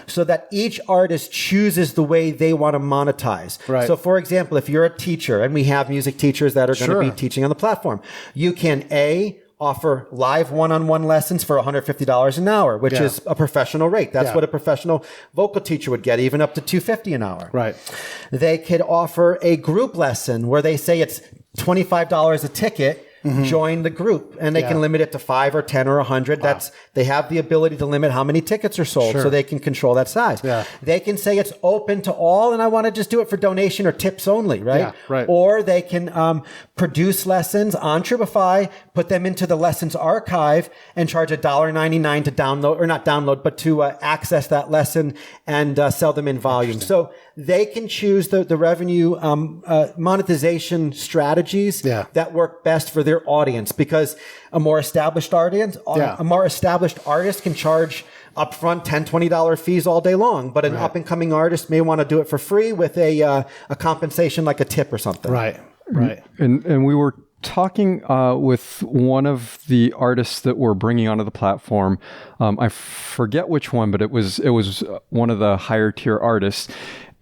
so that each artist chooses the way they want to monetize. Right. So for example, if you're a teacher, and we have music teachers that are going to be teaching on the platform, you can offer live one-on-one lessons for $150 an hour, which is a professional rate. That's what a professional vocal teacher would get, even up to $250 an hour. Right. They could offer a group lesson where they say it's $25 a ticket. join the group, and they can limit it to 5 or 10 or 100. They have the ability to limit how many tickets are sold, so they can control that size. Yeah. They can say it's open to all, and I want to just do it for donation or tips only, right? Yeah, right. Or they can produce lessons on Trubify, put them into the lessons archive, and charge $1.99 to download, or not download, but to access that lesson and sell them in volume. So they can choose the revenue monetization strategies that work best for their audience, because a more established audience, a more established artist can charge upfront $10, $20 fees all day long, but an up and coming artist may want to do it for free with a compensation like a tip or something. Right. And we were talking with one of the artists that we're bringing onto the platform. I forget which one, but it was one of the higher tier artists.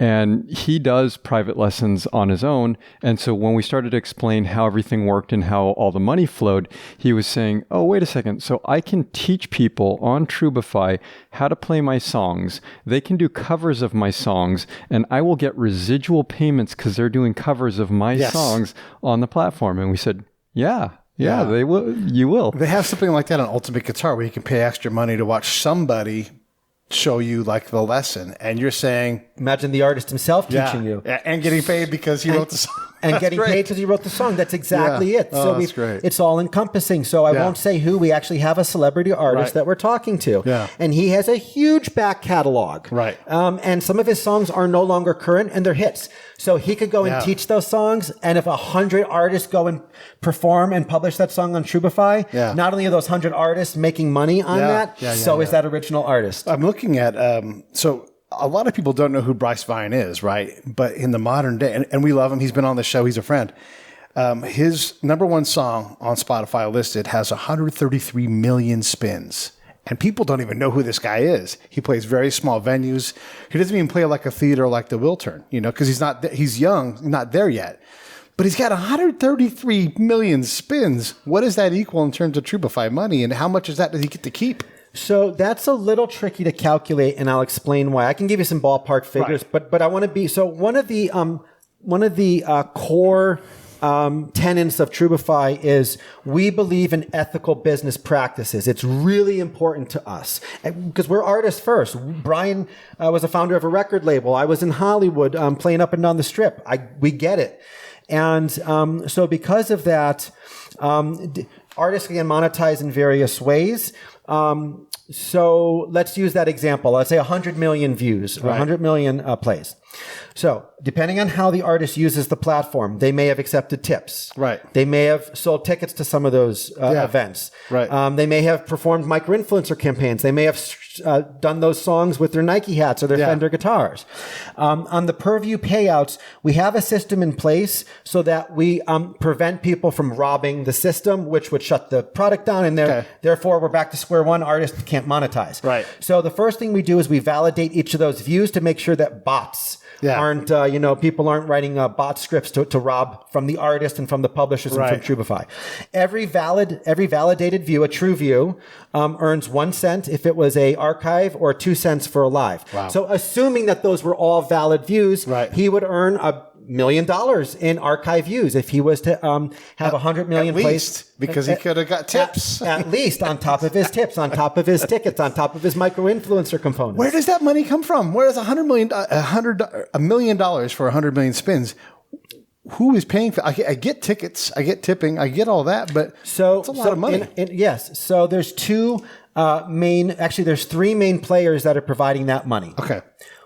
And he does private lessons on his own. And so when we started to explain how everything worked and how all the money flowed, he was saying, oh, wait a second. So I can teach people on Trubify how to play my songs. They can do covers of my songs, and I will get residual payments because they're doing covers of my songs on the platform. And we said, yeah, they will. You will. They have something like that on Ultimate Guitar where you can pay extra money to watch somebody show you like the lesson, and you're saying, imagine the artist himself teaching you, and getting paid because he wrote the song. And getting paid because he wrote the song. That's exactly it. Oh, So that's great. It's all encompassing. So I won't say who. We actually have a celebrity artist that we're talking to. Yeah. And he has a huge back catalog. Right. And some of his songs are no longer current, and they're hits. So he could go and teach those songs. And if 100 artists go and perform and publish that song on Trubify, not only are those 100 artists making money on that, so is that original artist. I'm looking at, so a lot of people don't know who Bryce Vine is, right? But in the modern day, and we love him. He's been on the show. He's a friend. His number one song on Spotify listed has 133 million spins. And people don't even know who this guy is. He plays very small venues. He doesn't even play like a theater like the Wiltern, because he's young, not there yet. But he's got 133 million spins. What does that equal in terms of Trubify money? And how much is that does he get to keep? So that's a little tricky to calculate, and I'll explain why. I can give you some ballpark figures, but I want to be, so one of the core tenets of Trubify is we believe in ethical business practices. It's really important to us because we're artists first. Brian was a founder of a record label. I was in Hollywood playing up and down the strip. We get it. And so because of that, artists can monetize in various ways. So let's use that example. Let's say 100 million views or 100 million plays. So depending on how the artist uses the platform, they may have accepted tips. Right. They may have sold tickets to some of those events. Right. They may have performed micro-influencer campaigns. They may have done those songs with their Nike hats or their Fender guitars. On the per-view payouts, we have a system in place so that we prevent people from robbing the system, which would shut the product down, and therefore we're back to square one. Artists can't monetize. Right. So the first thing we do is we validate each of those views to make sure that bots aren't, people aren't writing bot scripts to rob from the artist and from the publishers and from Trubify. Every validated view, a true view, earns 1 cent if it was a archive or 2 cents for a live. Wow. So assuming that those were all valid views, he would earn $1 million in archive views if he was to have 100 million plays. Because he could have got tips. At least on top of his tips, on top of his tickets, on top of his micro-influencer components. Where does that money come from? Where does $1 million for 100 million spins? Who is paying for? I get tickets, I get tipping, I get all that, but it's a lot of money. Yes. So there's there's three main players that are providing that money. Okay.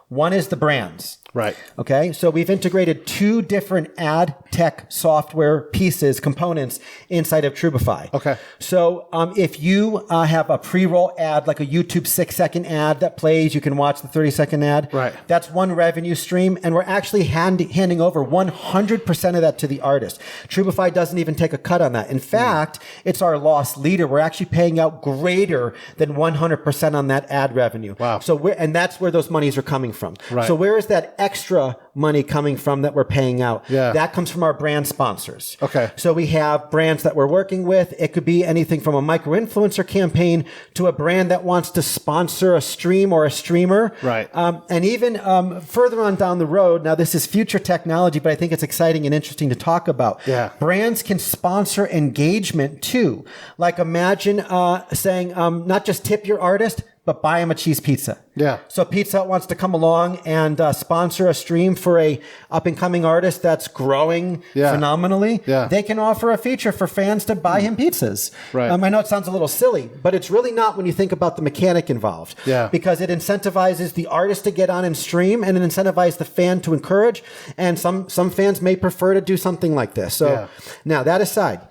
One is the brands. Right. Okay. So we've integrated 2 different ad tech software pieces, components inside of Trubify. Okay. So if you have a pre-roll ad, like a YouTube 6-second ad that plays, you can watch the 30-second ad. Right. That's one revenue stream. And we're actually handing over 100% of that to the artist. Trubify doesn't even take a cut on that. In fact, it's our loss leader. We're actually paying out greater than 100% on that ad revenue. Wow. So and that's where those monies are coming from. Right. So where is that extra money coming from that we're paying out. Yeah. That comes from our brand sponsors. Okay. So we have brands that we're working with. It could be anything from a micro-influencer campaign to a brand that wants to sponsor a stream or a streamer. Right. And even further on down the road, now this is future technology, but I think it's exciting and interesting to talk about. Yeah. Brands can sponsor engagement too. Like imagine saying, not just tip your artist, but buy him a cheese pizza. Yeah. So Pizza Hut wants to come along and sponsor a stream for a up and coming artist that's growing phenomenally. Yeah. They can offer a feature for fans to buy him pizzas. Right. I know it sounds a little silly, but it's really not when you think about the mechanic involved. Yeah. Because it incentivizes the artist to get on and stream, and it incentivizes the fan to encourage. And some fans may prefer to do something like this. So now that aside,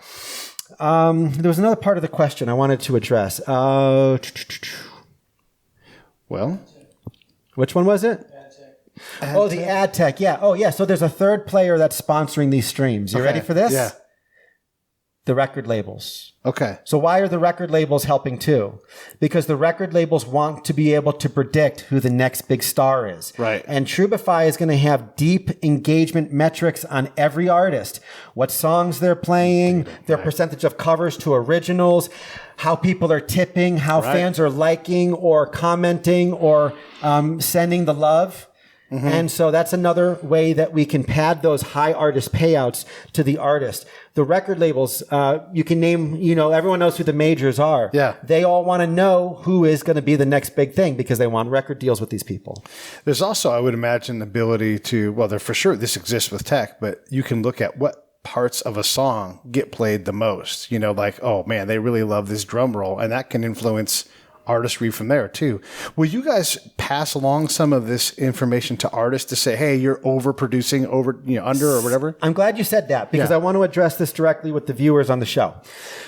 there was another part of the question I wanted to address. Well, which one was it? The ad tech. Yeah. Oh, yeah. So there's a third player that's sponsoring these streams. You ready for this? Yeah. The record labels. Okay. So why are the record labels helping too? Because the record labels want to be able to predict who the next big star is. Right. And Trubify is going to have deep engagement metrics on every artist. What songs they're playing, their percentage of covers to originals, how people are tipping, how fans are liking or commenting or sending the love. Mm-hmm. And so that's another way that we can pad those high artist payouts to the artist. The record labels, you can name, everyone knows who the majors are. Yeah. They all want to know who is going to be the next big thing because they want record deals with these people. There's also, I would imagine, the ability to, well, there for sure this exists with tech, but you can look at what parts of a song get played the most. Like, oh man, they really love this drum roll, and that can influence artistry from there too. Will you guys pass along some of this information to artists to say, hey, you're overproducing under or whatever? I'm glad you said that because I want to address this directly with the viewers on the show.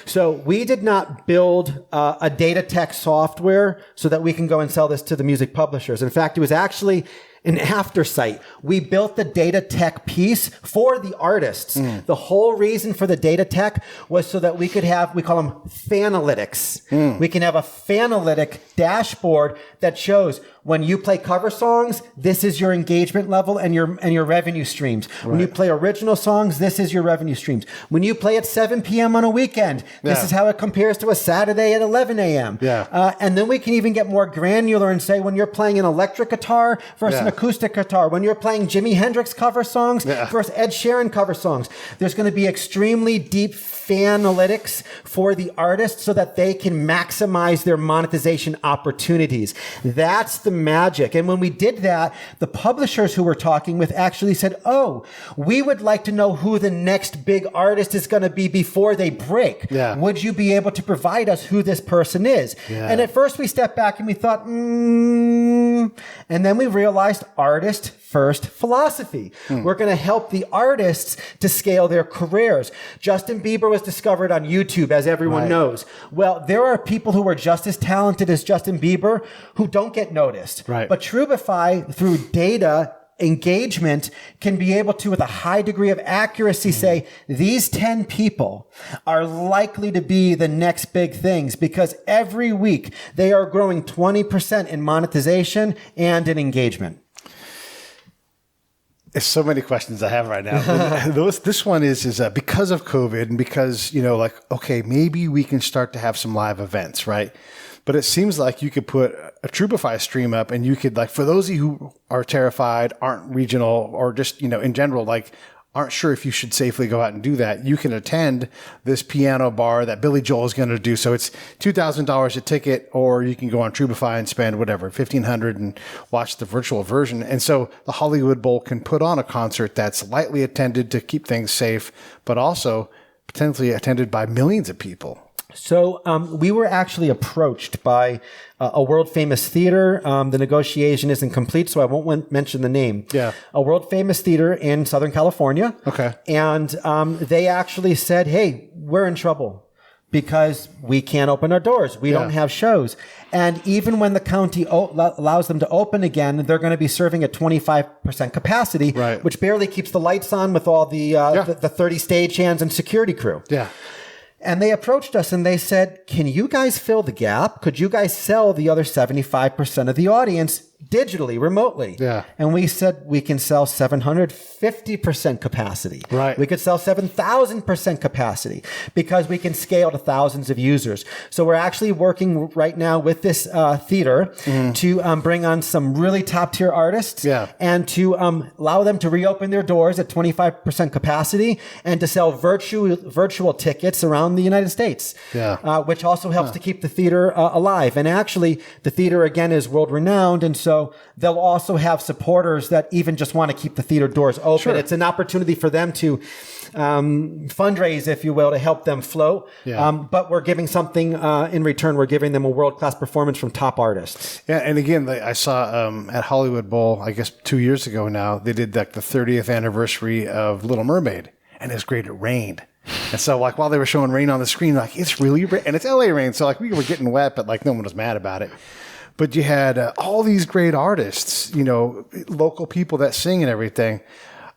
So we did not build a data tech software so that we can go and sell this to the music publishers. In fact, it was actually an aftersight. We built the data tech piece for the artists. The whole reason for the data tech was so that we could have, we call them fanalytics. We can have a fanalytic dashboard that shows when you play cover songs, this is your engagement level and your revenue streams. Right. When you play original songs, this is your revenue streams. When you play at 7 p.m. on a weekend, this is how it compares to a Saturday at 11 a.m. And then we can even get more granular and say when you're playing an electric guitar versus an acoustic guitar, when you're playing Jimi Hendrix cover songs versus Ed Sheeran cover songs, there's going to be extremely deep fanalytics for the artist so that they can maximize their monetization opportunities. That's the magic. And when we did that, the publishers who we're talking with actually said, oh, we would like to know who the next big artist is going to be before they break. Would you be able to provide us who this person is? And at first we stepped back and we thought, and then we realized artist first philosophy. We're going to help the artists to scale their careers. Justin Bieber was discovered on YouTube, as everyone knows. Well, there are people who are just as talented as Justin Bieber who don't get noticed. But Trubify, through data engagement, can be able to, with a high degree of accuracy, say these 10 people are likely to be the next big things because every week they are growing 20% in monetization and in engagement. There's so many questions I have right now. This one is because of COVID and because, okay, maybe we can start to have some live events, right? But it seems like you could put a Trubify stream up and you could, for those of you who are terrified, aren't regional, or just, in general, aren't sure if you should safely go out and do that, you can attend this piano bar that Billy Joel is going to do. So it's $2,000 a ticket, or you can go on Trubify and spend whatever, $1,500 and watch the virtual version. And so the Hollywood Bowl can put on a concert that's lightly attended to keep things safe, but also potentially attended by millions of people. So we were actually approached by a world-famous theater. The negotiation isn't complete, so I won't mention the name. A world-famous theater in Southern California. Okay. And they actually said, hey, we're in trouble because we can't open our doors. We don't have shows. And even when the county allows them to open again, they're going to be serving at 25% capacity, which barely keeps the lights on with all the 30 stagehands and security crew. And they approached us and they said, can you guys fill the gap? Could you guys sell the other 75% of the audience digitally, remotely. Yeah. And we said we can sell 750% capacity. Right. We could sell 7,000% capacity because we can scale to thousands of users. So we're actually working right now with this theater to bring on some really top tier artists and to allow them to reopen their doors at 25% capacity and to sell virtual tickets around the United States, which also helps to keep the theater alive. And actually, the theater, again, is world renowned. And so they'll also have supporters that even just want to keep the theater doors open. Sure. It's an opportunity for them to fundraise, if you will, to help them float. But we're giving something in return. We're giving them a world-class performance from top artists. Yeah, and again, I saw at Hollywood Bowl, I guess 2 years ago now, they did like the 30th anniversary of Little Mermaid, and it was great. It rained. And so, like, while they were showing rain on the screen, like, it's really rain, and it's LA rain, so like we were getting wet, but like no one was mad about it. But you had all these great artists, you know, local people that sing and everything.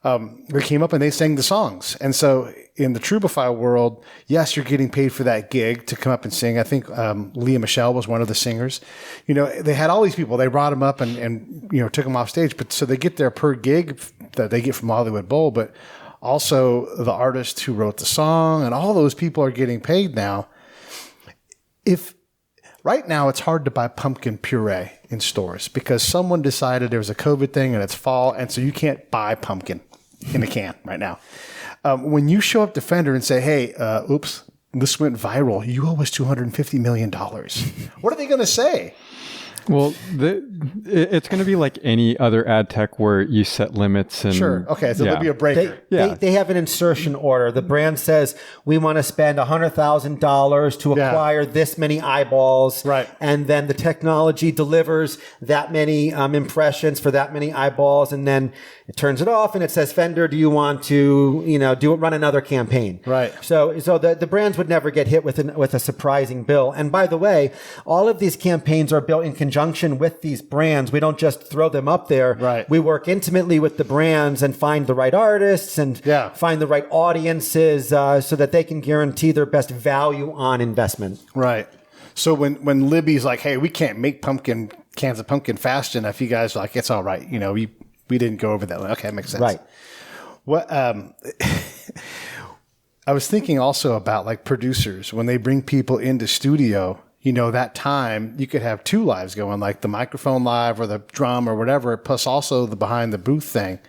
They came up and they sang the songs. And so in the Trubify world, yes, you're getting paid for that gig to come up and sing. I think Leah Michelle was one of the singers. You know, they had all these people. They brought them up and you know, took them off stage. But so they get their per gig that they get from Hollywood Bowl, but also the artist who wrote the song, and all those people are getting paid now. Right now, it's hard to buy pumpkin puree in stores because someone decided there was a COVID thing and it's fall, and so you can't buy pumpkin in a can right now. When you show up to Fender and say, hey, oops, this went viral, you owe us $250 million. What are they going to say? Well, it's going to be like any other ad tech where you set limits. And sure. Okay. So there'll be a breaker. They have an insertion order. The brand says, we want to spend $100,000 to acquire this many eyeballs. Right. And then the technology delivers that many impressions for that many eyeballs. And then it turns it off and it says, Fender, do you want to, run another campaign? Right. So the brands would never get hit with a surprising bill. And by the way, all of these campaigns are built in conjunction with these brands. We don't just throw them up there. Right. We work intimately with the brands and find the right artists and find the right audiences so that they can guarantee their best value on investment. Right. So when Libby's like, hey, we can't make cans of pumpkin fast enough, you guys are like, it's all right. We didn't go over that. Okay, that makes sense. Right. What I was thinking also about like producers when they bring people into studio. That time you could have two lives going, like the microphone live or the drum or whatever, plus also the behind the booth thing.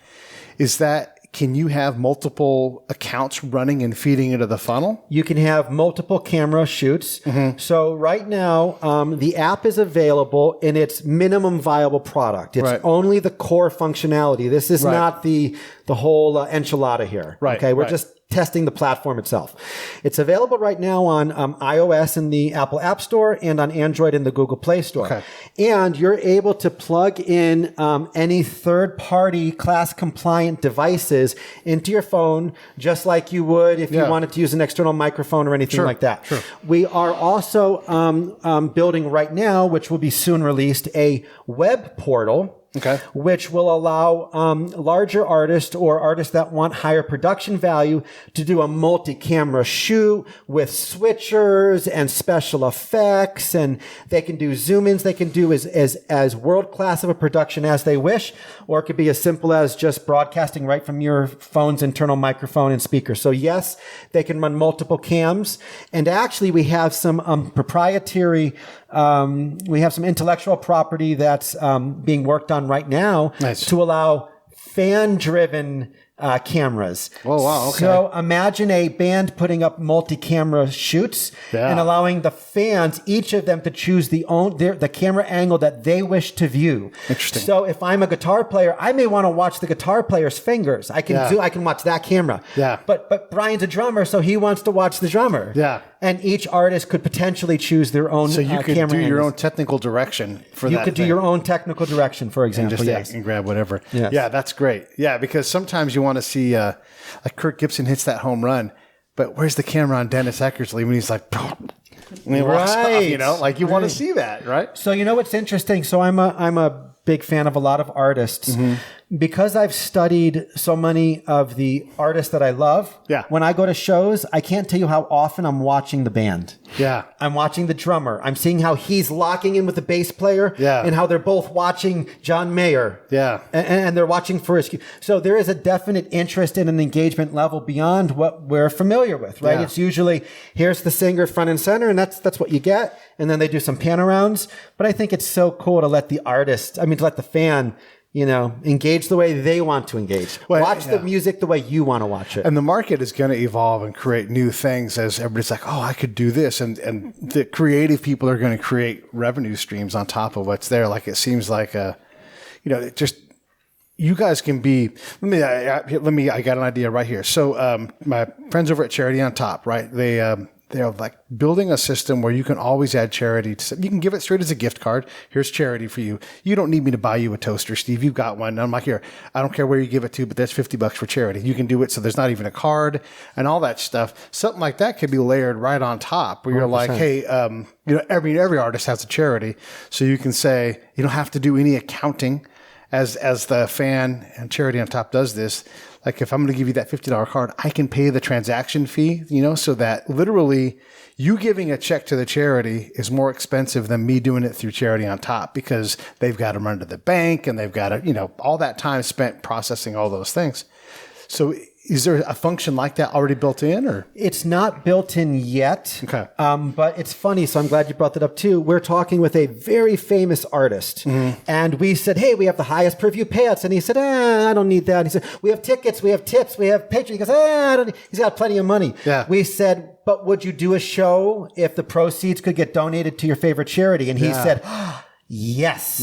Can you have multiple accounts running and feeding into the funnel? You can have multiple camera shoots. Mm-hmm. So right now, the app is available in its minimum viable product. It's only the core functionality. This is not the whole enchilada here. Right. Okay. We're just testing the platform itself. It's available right now on iOS in the Apple App Store and on Android in the Google Play Store. Okay. And you're able to plug in any third-party class-compliant devices into your phone, just like you would if you wanted to use an external microphone or anything like that. Sure. We are also building right now, which will be soon released, a web portal. Okay. Which will allow larger artists or artists that want higher production value to do a multi-camera shoot with switchers and special effects, and they can do zoom-ins. They can do as world-class of a production as they wish, or it could be as simple as just broadcasting right from your phone's internal microphone and speaker. So yes, they can run multiple cams, and actually we have some proprietary. We have some intellectual property that's being worked on right now to allow fan-driven cameras. Oh, wow. Okay. So imagine a band putting up multi-camera shoots and allowing the fans, each of them, to choose the camera angle that they wish to view. Interesting. So if I'm a guitar player, I may want to watch the guitar player's fingers. I can watch that camera. Yeah. But Brian's a drummer, so he wants to watch the drummer. Yeah. And each artist could potentially choose their own camera. So you could do your own technical direction for that. You could do your own technical direction, for example. And grab whatever. Yes. Yeah, that's great. Yeah, because sometimes you want to see, like Kirk Gibson hits that home run, but where's the camera on Dennis Eckersley when he's like, when he walks off, like you want to see that, right? So what's interesting? So I'm a big fan of a lot of artists. Mm-hmm. Because I've studied so many of the artists that I love, when I go to shows, I can't tell you how often I'm watching the band. Yeah. I'm watching the drummer. I'm seeing how he's locking in with the bass player. Yeah. And how they're both watching John Mayer. Yeah. And they're watching for his cue. So there is a definite interest in an engagement level beyond what we're familiar with, right? Yeah. It's usually, here's the singer front and center, and that's what you get. And then they do some pan arounds. But I think it's so cool to let the artist, to let the fan, engage the way they want to engage. Well, watch the music the way you want to watch it. And the market is going to evolve and create new things as everybody's like, oh, I could do this. And the creative people are going to create revenue streams on top of what's there. Like, it seems like you guys can be, I got an idea right here. So, my friends over at Charity on Top, right? They're like building a system where you can always add charity. You can give it straight as a gift card. Here's charity for you. You don't need me to buy you a toaster, Steve. You've got one. And I'm like, here, I don't care where you give it to, but that's $50 for charity. You can do it so there's not even a card and all that stuff. Something like that could be layered right on top where you're 100%. Like, hey, every artist has a charity. So you can say, you don't have to do any accounting as the fan, and Charity on Top does this. Like, if I'm going to give you that $50 card, I can pay the transaction fee, so that literally you giving a check to the charity is more expensive than me doing it through Charity on Top, because they've got to run to the bank and they've got to, all that time spent processing all those things. So is there a function like that already built in, or? It's not built in yet. Okay. But it's funny. So I'm glad you brought that up too. We're talking with a very famous artist, and we said, hey, we have the highest per view payouts. And he said, I don't need that. And he said, we have tickets, we have tips, we have Patreon. He goes, I don't need. He's got plenty of money. Yeah. We said, but would you do a show if the proceeds could get donated to your favorite charity? And he said, yes.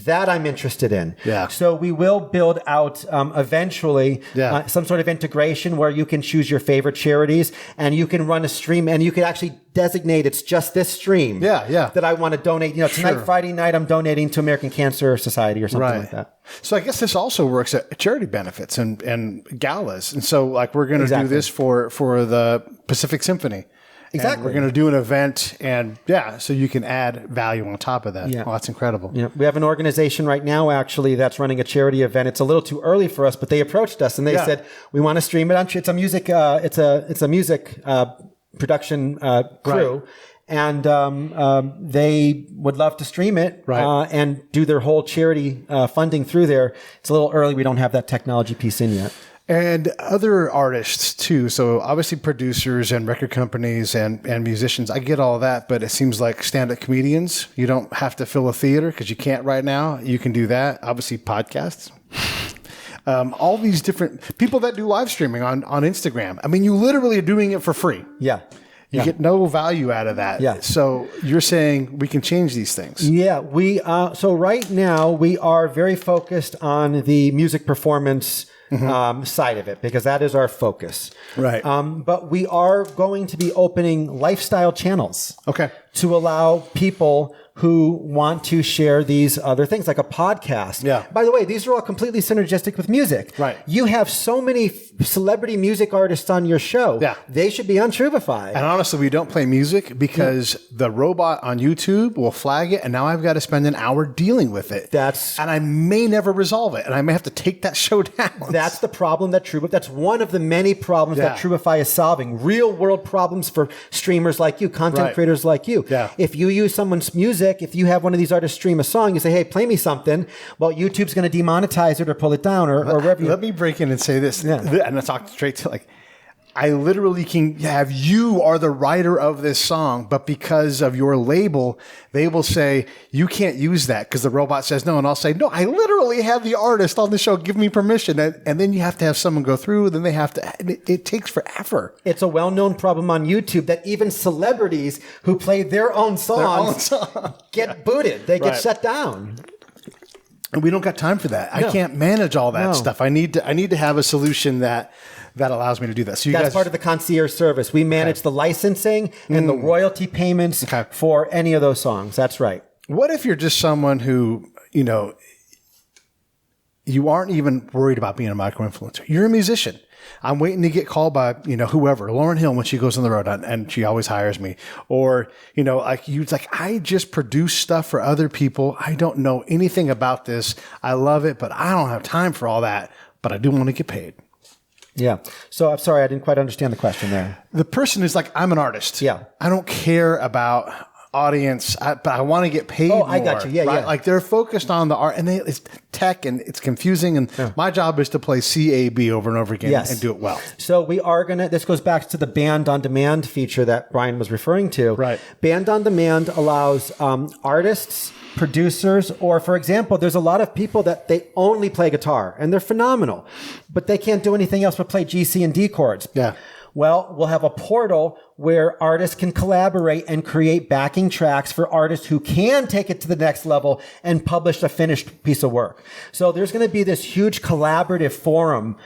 That I'm interested in. Yeah. So we will build out eventually some sort of integration where you can choose your favorite charities and you can run a stream and you can actually designate it's just this stream that I want to donate. Tonight, Friday night, I'm donating to American Cancer Society or something like that. So I guess this also works at charity benefits and galas. And so like we're going to do this for the Pacific Symphony. Exactly. And we're going to do an event and so you can add value on top of that. Yeah. Well, that's incredible. Yeah. We have an organization right now actually that's running a charity event. It's a little too early for us, but they approached us and they said, we want to stream it. It's a music, it's a music, production, crew. Right. And, they would love to stream it, and do their whole charity, funding through there. It's a little early. We don't have that technology piece in yet. And other artists too. So obviously producers and record companies and musicians. I get all that, but it seems like stand-up comedians, you don't have to fill a theater because you can't right now. You can do that. Obviously podcasts. All these different people that do live streaming on Instagram. I mean, you literally are doing it for free. Yeah. You get no value out of that. Yeah. So you're saying we can change these things. Yeah. So right now we are very focused on the music performance side of it, because that is our focus. Right. But we are going to be opening lifestyle channels. Okay. To allow people who want to share these other things, like a podcast. Yeah. By the way, these are all completely synergistic with music. Right. You have so many celebrity music artists on your show. Yeah. They should be on Trubify. And honestly, we don't play music because the robot on YouTube will flag it, and now I've got to spend an hour dealing with it. And I may never resolve it, and I may have to take that show down. That's the problem that that's one of the many problems that Trubify is solving. Real world problems for streamers like you, content creators like you. Yeah. If you use someone's music, if you have one of these artists stream a song, you say, hey, play me something. Well, YouTube's going to demonetize it or pull it down or wherever. Let me break in and say this. And I talk straight to I literally can have you are the writer of this song, but because of your label, they will say, you can't use that because the robot says no. And I'll say, no, I literally have the artist on the show. Give me permission. And then you have to have someone go through. Then they have to, it takes forever. It's a well-known problem on YouTube that even celebrities who play their own songs get booted. They get shut down. And we don't got time for that. No. I can't manage all that stuff. I need to have a solution that allows me to do that. So that's part of the concierge service. We manage the licensing and the royalty payments for any of those songs. That's right. What if you're just someone who, you aren't even worried about being a micro-influencer? You're a musician. I'm waiting to get called by, whoever, Lauryn Hill, when she goes on the road, and she always hires me. Or, I just produce stuff for other people. I don't know anything about this. I love it, but I don't have time for all that. But I do want to get paid. Yeah. So I'm sorry, I didn't quite understand the question there. The person is like, I'm an artist. Yeah. I don't care about audience, but I want to get paid. Oh, I got you. Yeah, right? yeah. Like they're focused on the art, and it's tech, and it's confusing. And my job is to play CAB over and over again and do it well. So we are this goes back to the band on demand feature that Brian was referring to. Right. Band on demand allows artists, producers, or for example, there's a lot of people that they only play guitar and they're phenomenal, but they can't do anything else but play G, C, and D chords. Yeah. Well, we'll have a portal where artists can collaborate and create backing tracks for artists who can take it to the next level and publish a finished piece of work. So there's going to be this huge collaborative forum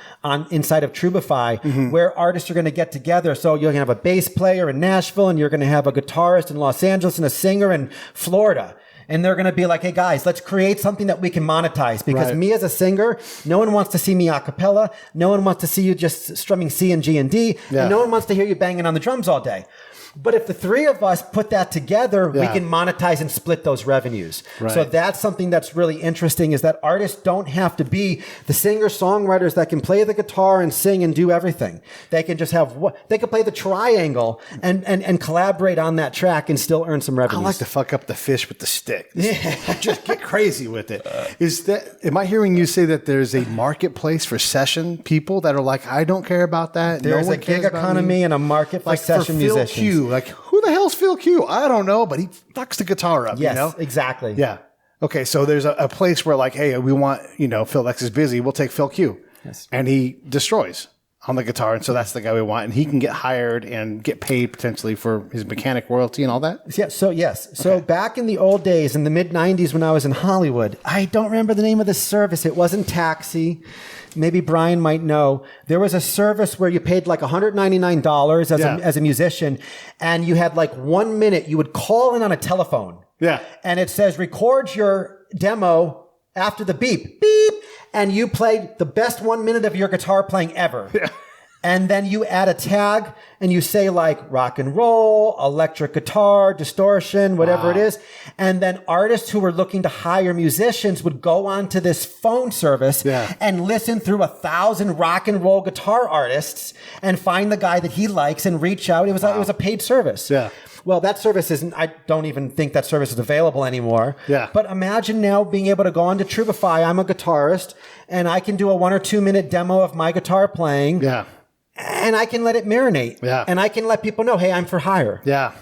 inside of Trubify where artists are going to get together. So you're going to have a bass player in Nashville, and you're going to have a guitarist in Los Angeles and a singer in Florida. And they're going to be like, hey guys, let's create something that we can monetize, because me as a singer, no one wants to see me a cappella. No one wants to see you just strumming C and G and D. And no one wants to hear you banging on the drums all day. But if the three of us put that together, we can monetize and split those revenues. Right. So that's something that's really interesting, is that artists don't have to be the singer-songwriters that can play the guitar and sing and do everything. They can just they can play the triangle and collaborate on that track and still earn some revenues. I like to fuck up the fish with the stick. Just get crazy with it. Am I hearing you say that there's a marketplace for session people that are like, I don't care about that? There's a gig economy and a market for session musicians. Q, like, who the hell's Phil Q? I don't know, but he fucks the guitar up, yes, you know? Exactly. Yeah. Okay, so there's a place where like, hey, we want, Phil X is busy. We'll take Phil Q. Yes. And he destroys on the guitar. And so that's the guy we want. And he can get hired and get paid potentially for his mechanic royalty and all that? Yeah, so back in the old days, in the mid-'90s when I was in Hollywood, I don't remember the name of the service. It wasn't Taxi. Maybe Brian might know. There was a service where you paid like $199 as a musician, and you had like 1 minute. You would call in on a telephone. Yeah. And it says, record your demo after the beep, beep. And you played the best 1 minute of your guitar playing ever. Yeah. And then you add a tag and you say like rock and roll, electric guitar, distortion, whatever it is. And then artists who were looking to hire musicians would go onto this phone service and listen through 1,000 rock and roll guitar artists and find the guy that he likes and reach out. It was a paid service. Yeah. Well, that service I don't even think that service is available anymore. Yeah. But imagine now being able to go onto Trubify. I'm a guitarist and I can do a 1 or 2 minute demo of my guitar playing. Yeah. And I can let it marinate. Yeah. And I can let people know, hey, I'm for hire. Yeah.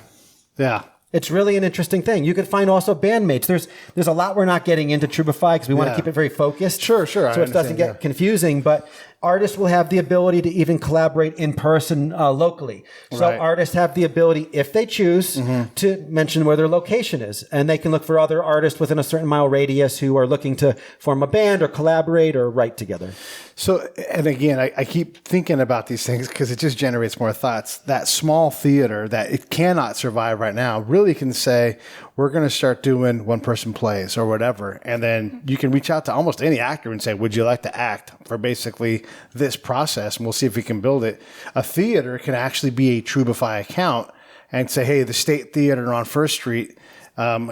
Yeah. It's really an interesting thing. You can find also bandmates. There's a lot we're not getting into Trubify because we want to keep it very focused. Sure. So it doesn't get confusing. But artists will have the ability to even collaborate in person locally. So artists have the ability, if they choose, to mention where their location is. And they can look for other artists within a certain mile radius who are looking to form a band or collaborate or write together. So, and again, I keep thinking about these things because it just generates more thoughts. That small theater that it cannot survive right now really can say, we're going to start doing one person plays or whatever. And then you can reach out to almost any actor and say, would you like to act for basically this process? And we'll see if we can build it. A theater can actually be a Trubify account and say, hey, the State Theater on First Street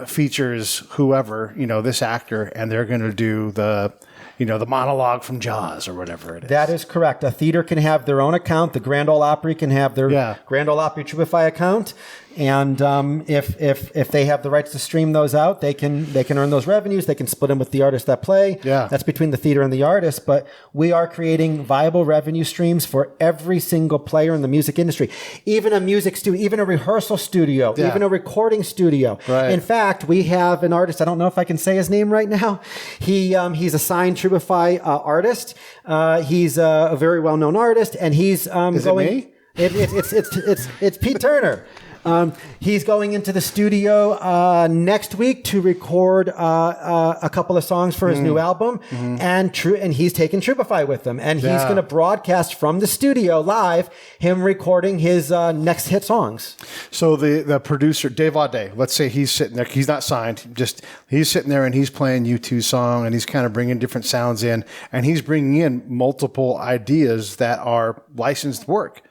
features whoever, this actor, and they're going to do the monologue from Jaws or whatever it is. That is correct. A theater can have their own account. The Grand Ole Opry can have their Grand Ole Opry Trubify account. And if they have the rights to stream those out, they can earn those revenues. They can split them with the artists that play. Yeah. That's between the theater and the artist. But we are creating viable revenue streams for every single player in the music industry. Even a music studio, even a rehearsal studio, even a recording studio. Right. In fact, we have an artist. I don't know if I can say his name right now. He's a signed Trubify artist. He's a very well-known artist, and he's Is going. It me? It's Pete Turner. He's going into the studio next week to record a couple of songs for his new album, and he's taking Trubify with him, and he's going to broadcast from the studio live him recording his next hit songs. So the producer Dave Audet, let's say he's sitting there, he's not signed, just he's sitting there and he's playing U2 song, and he's kind of bringing different sounds in, and he's bringing in multiple ideas that are licensed work.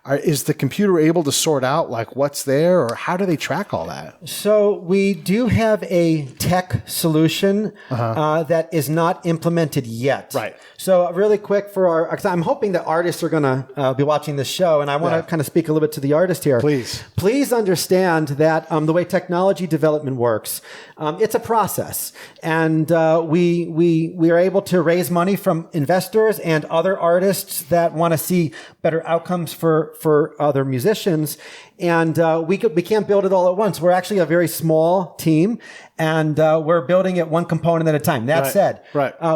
is the computer able to sort out like what's there, or how do they track all that? So we do have a tech solution that is not implemented yet. Right. So really quick because I'm hoping that artists are going to be watching this show, and I want to kind of speak a little bit to the artist here. Please understand that the way technology development works, it's a process, and we are able to raise money from investors and other artists that want to see better outcomes for other musicians. And we can't build it all at once. We're actually a very small team, and we're building it one component at a time. That said,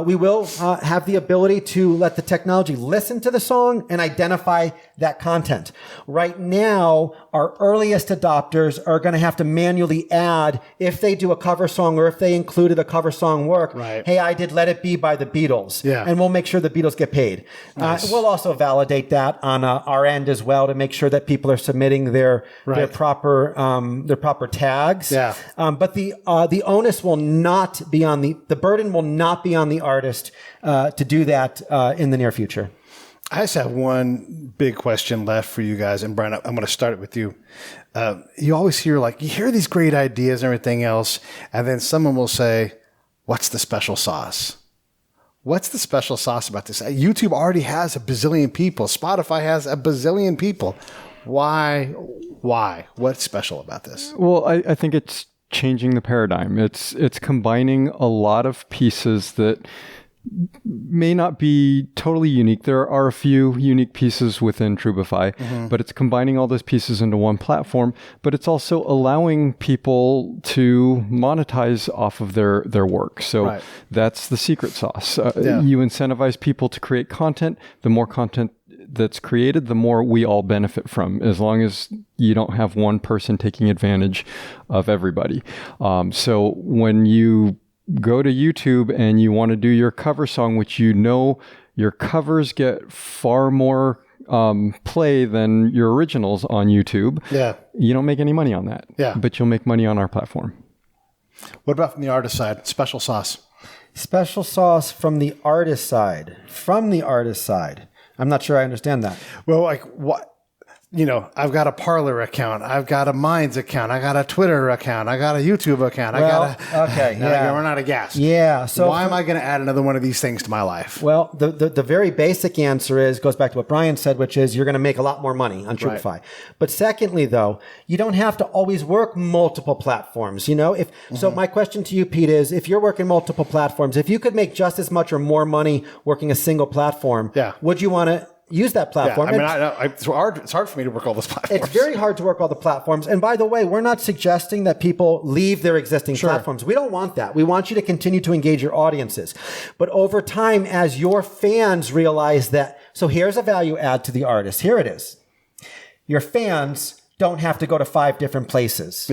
we will have the ability to let the technology listen to the song and identify that content. Right now, our earliest adopters are going to have to manually add, if they do a cover song or if they included a cover song work, hey, I did Let It Be by the Beatles. And we'll make sure the Beatles get paid. We'll also validate that on our end as well to make sure that people are submitting their proper tags. But the onus will not be on the burden will not be on the artist to do that in the near future. I just have one big question left for you guys, and Brian, I'm going to start it with you. You always hear you hear these great ideas and everything else, and then someone will say, "What's the special sauce?" What's the special sauce about this? YouTube already has a bazillion people. Spotify has a bazillion people. Why? What's special about this? Well, I think it's changing the paradigm. It's combining a lot of pieces that may not be totally unique. There are a few unique pieces within Trubify, but it's combining all those pieces into one platform, but it's also allowing people to monetize off of their work. So that's the secret sauce. You incentivize people to create content. The more content that's created, the more we all benefit from, as long as you don't have one person taking advantage of everybody. So when you go to YouTube and you want to do your cover song, which your covers get far more play than your originals on YouTube. You don't make any money on that. But you'll make money on our platform. What about from the artist side? Special sauce. Special sauce from the artist side. I'm not sure I understand that. Well, what? I've got a Parler account. I've got a Minds account. I got a Twitter account. I got a YouTube account. We're out of gas. So why am I going to add another one of these things to my life? Well, the very basic answer goes back to what Brian said, which is you're going to make a lot more money on Trubify. But secondly, though, you don't have to always work multiple platforms. So my question to you, Pete, is if you're working multiple platforms, if you could make just as much or more money working a single platform, would you want to use that platform? It's hard for me to work all those platforms. It's very hard to work all the platforms. And by the way, we're not suggesting that people leave their existing platforms. We don't want that. We want you to continue to engage your audiences. But over time, as your fans realize that, so here's a value add to the artist. Here it is. Your fans don't have to go to 5 different places.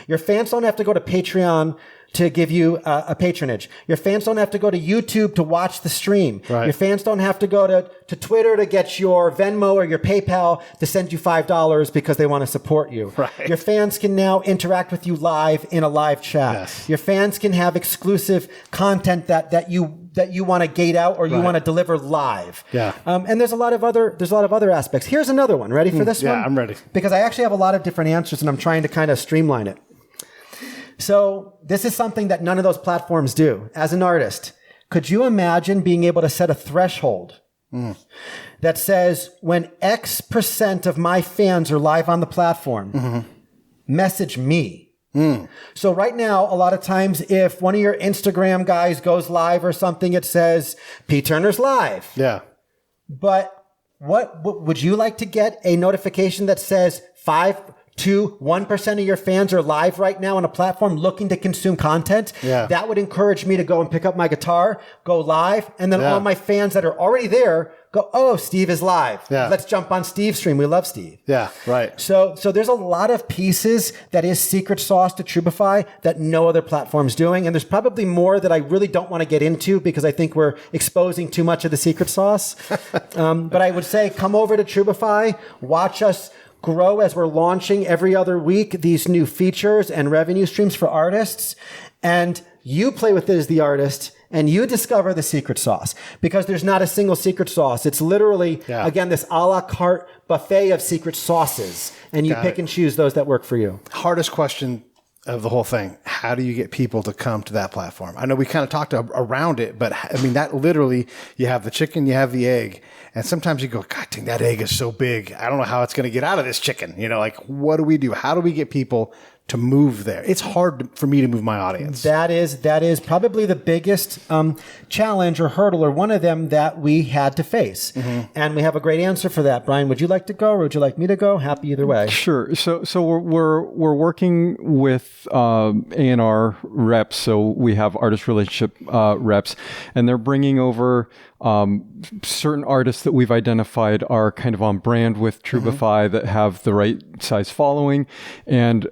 Your fans don't have to go to Patreon to give you a patronage. Your fans don't have to go to YouTube to watch the stream. Your fans don't have to go to Twitter to get your Venmo or your PayPal to send you $5 because they want to support you. Your fans can now interact with you live in a live chat. Your fans can have exclusive content that you want to gate out or you want to deliver live. And there's a lot of other aspects. Here's another one. Ready for this one? Yeah, I'm ready. Because I actually have a lot of different answers and I'm trying to kind of streamline it. So this is something that none of those platforms do. As an artist, could you imagine being able to set a threshold that says when X% of my fans are live on the platform, message me? So right now, a lot of times, if one of your Instagram guys goes live or something, it says, P. Turner's live. But what would you like to get a notification that says 1% of your fans are live right now on a platform looking to consume content? That would encourage me to go and pick up my guitar, go live, and then all my fans that are already there go, oh, Steve is live. Let's jump on Steve's stream. We love Steve. So there's a lot of pieces that is secret sauce to Trubify that no other platform's doing. And there's probably more that I really don't want to get into because I think we're exposing too much of the secret sauce. But I would say come over to Trubify, watch us grow as we're launching every other week these new features and revenue streams for artists. and you play with it as the artist, and you discover the secret sauce, because there's not a single secret sauce. It's literally, again, this a la carte buffet of secret sauces, and you pick and choose those that work for you. Hardest question of the whole thing: how do you get people to come to that platform? I know we kind of talked around it, but I mean, that literally, you have the chicken, you have the egg, and sometimes you go, God dang, that egg is so big. I don't know how it's going to get out of this chicken. You know, like, what do we do? How do we get people to move there? It's hard for me to move my audience. That is probably the biggest challenge or hurdle, or one of them that we had to face. And we have a great answer for that. Brian, would you like to go, or would you like me to go? Happy either way. Sure. So we're working with A&R reps. So we have artist relationship reps, and they're bringing over certain artists that we've identified are kind of on brand with Trubify, that have the right size following. And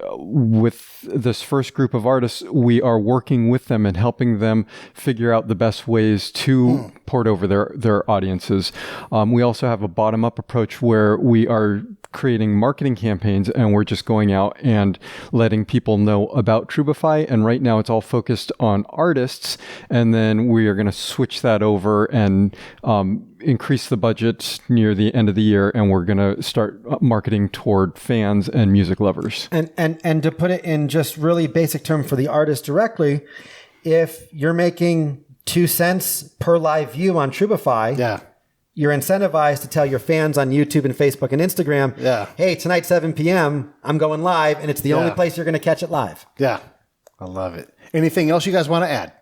with this first group of artists, we are working with them and helping them figure out the best ways to port over their audiences. We also have a bottom-up approach where we are creating marketing campaigns, and we're just going out and letting people know about Trubify. And right now it's all focused on artists, and then we are going to switch that over and increase the budget near the end of the year, and we're going to start marketing toward fans and music lovers. And to put it in just really basic term for the artist directly, if you're making 2 cents per live view on Trubify, you're incentivized to tell your fans on YouTube and Facebook and Instagram, hey, tonight 7 p.m. I'm going live, and it's the only place you're going to catch it live. Yeah, I love it. Anything else you guys want to add?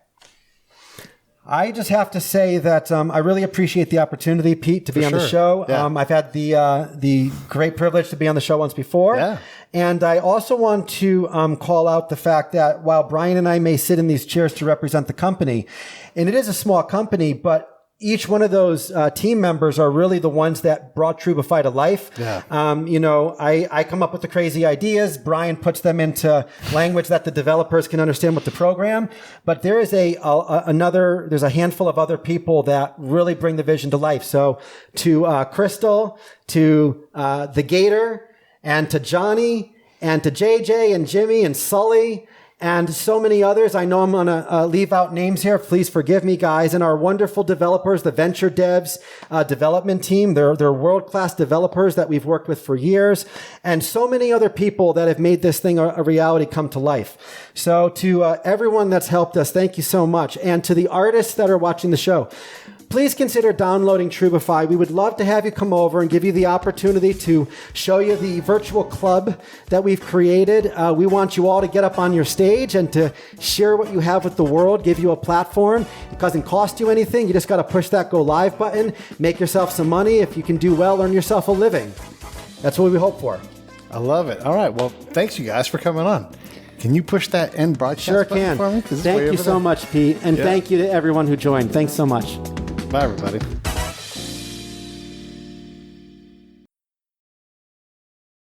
I just have to say that I really appreciate the opportunity, Pete, to be on the show. I've had the great privilege to be on the show once before. And I also want to call out the fact that while Brian and I may sit in these chairs to represent the company, and it is a small company, but each one of those team members are really the ones that brought Trubify to life. You know, I come up with the crazy ideas. Brian puts them into language that the developers can understand with the program. But there is there's a handful of other people that really bring the vision to life. So to Crystal, to the Gator, and to Johnny, and to JJ and Jimmy and Sully, and so many others. I know I'm going to leave out names here. Please forgive me, guys. And our wonderful developers, the venture devs development team. They're world-class developers that we've worked with for years. And so many other people that have made this thing a reality come to life. So to everyone that's helped us, thank you so much. And to the artists that are watching the show, please consider downloading Trubify. We would love to have you come over and give you the opportunity to show you the virtual club that we've created. We want you all to get up on your stage and to share what you have with the world, give you a platform. It doesn't cost you anything. You just got to push that go live button, make yourself some money. If you can do well, earn yourself a living. That's what we hope for. I love it. All right. Well, thanks you guys for coming on. Can you push that end broadcast button for me? Thank you so much, Pete. And thank you to everyone who joined. Thanks so much. Bye, everybody.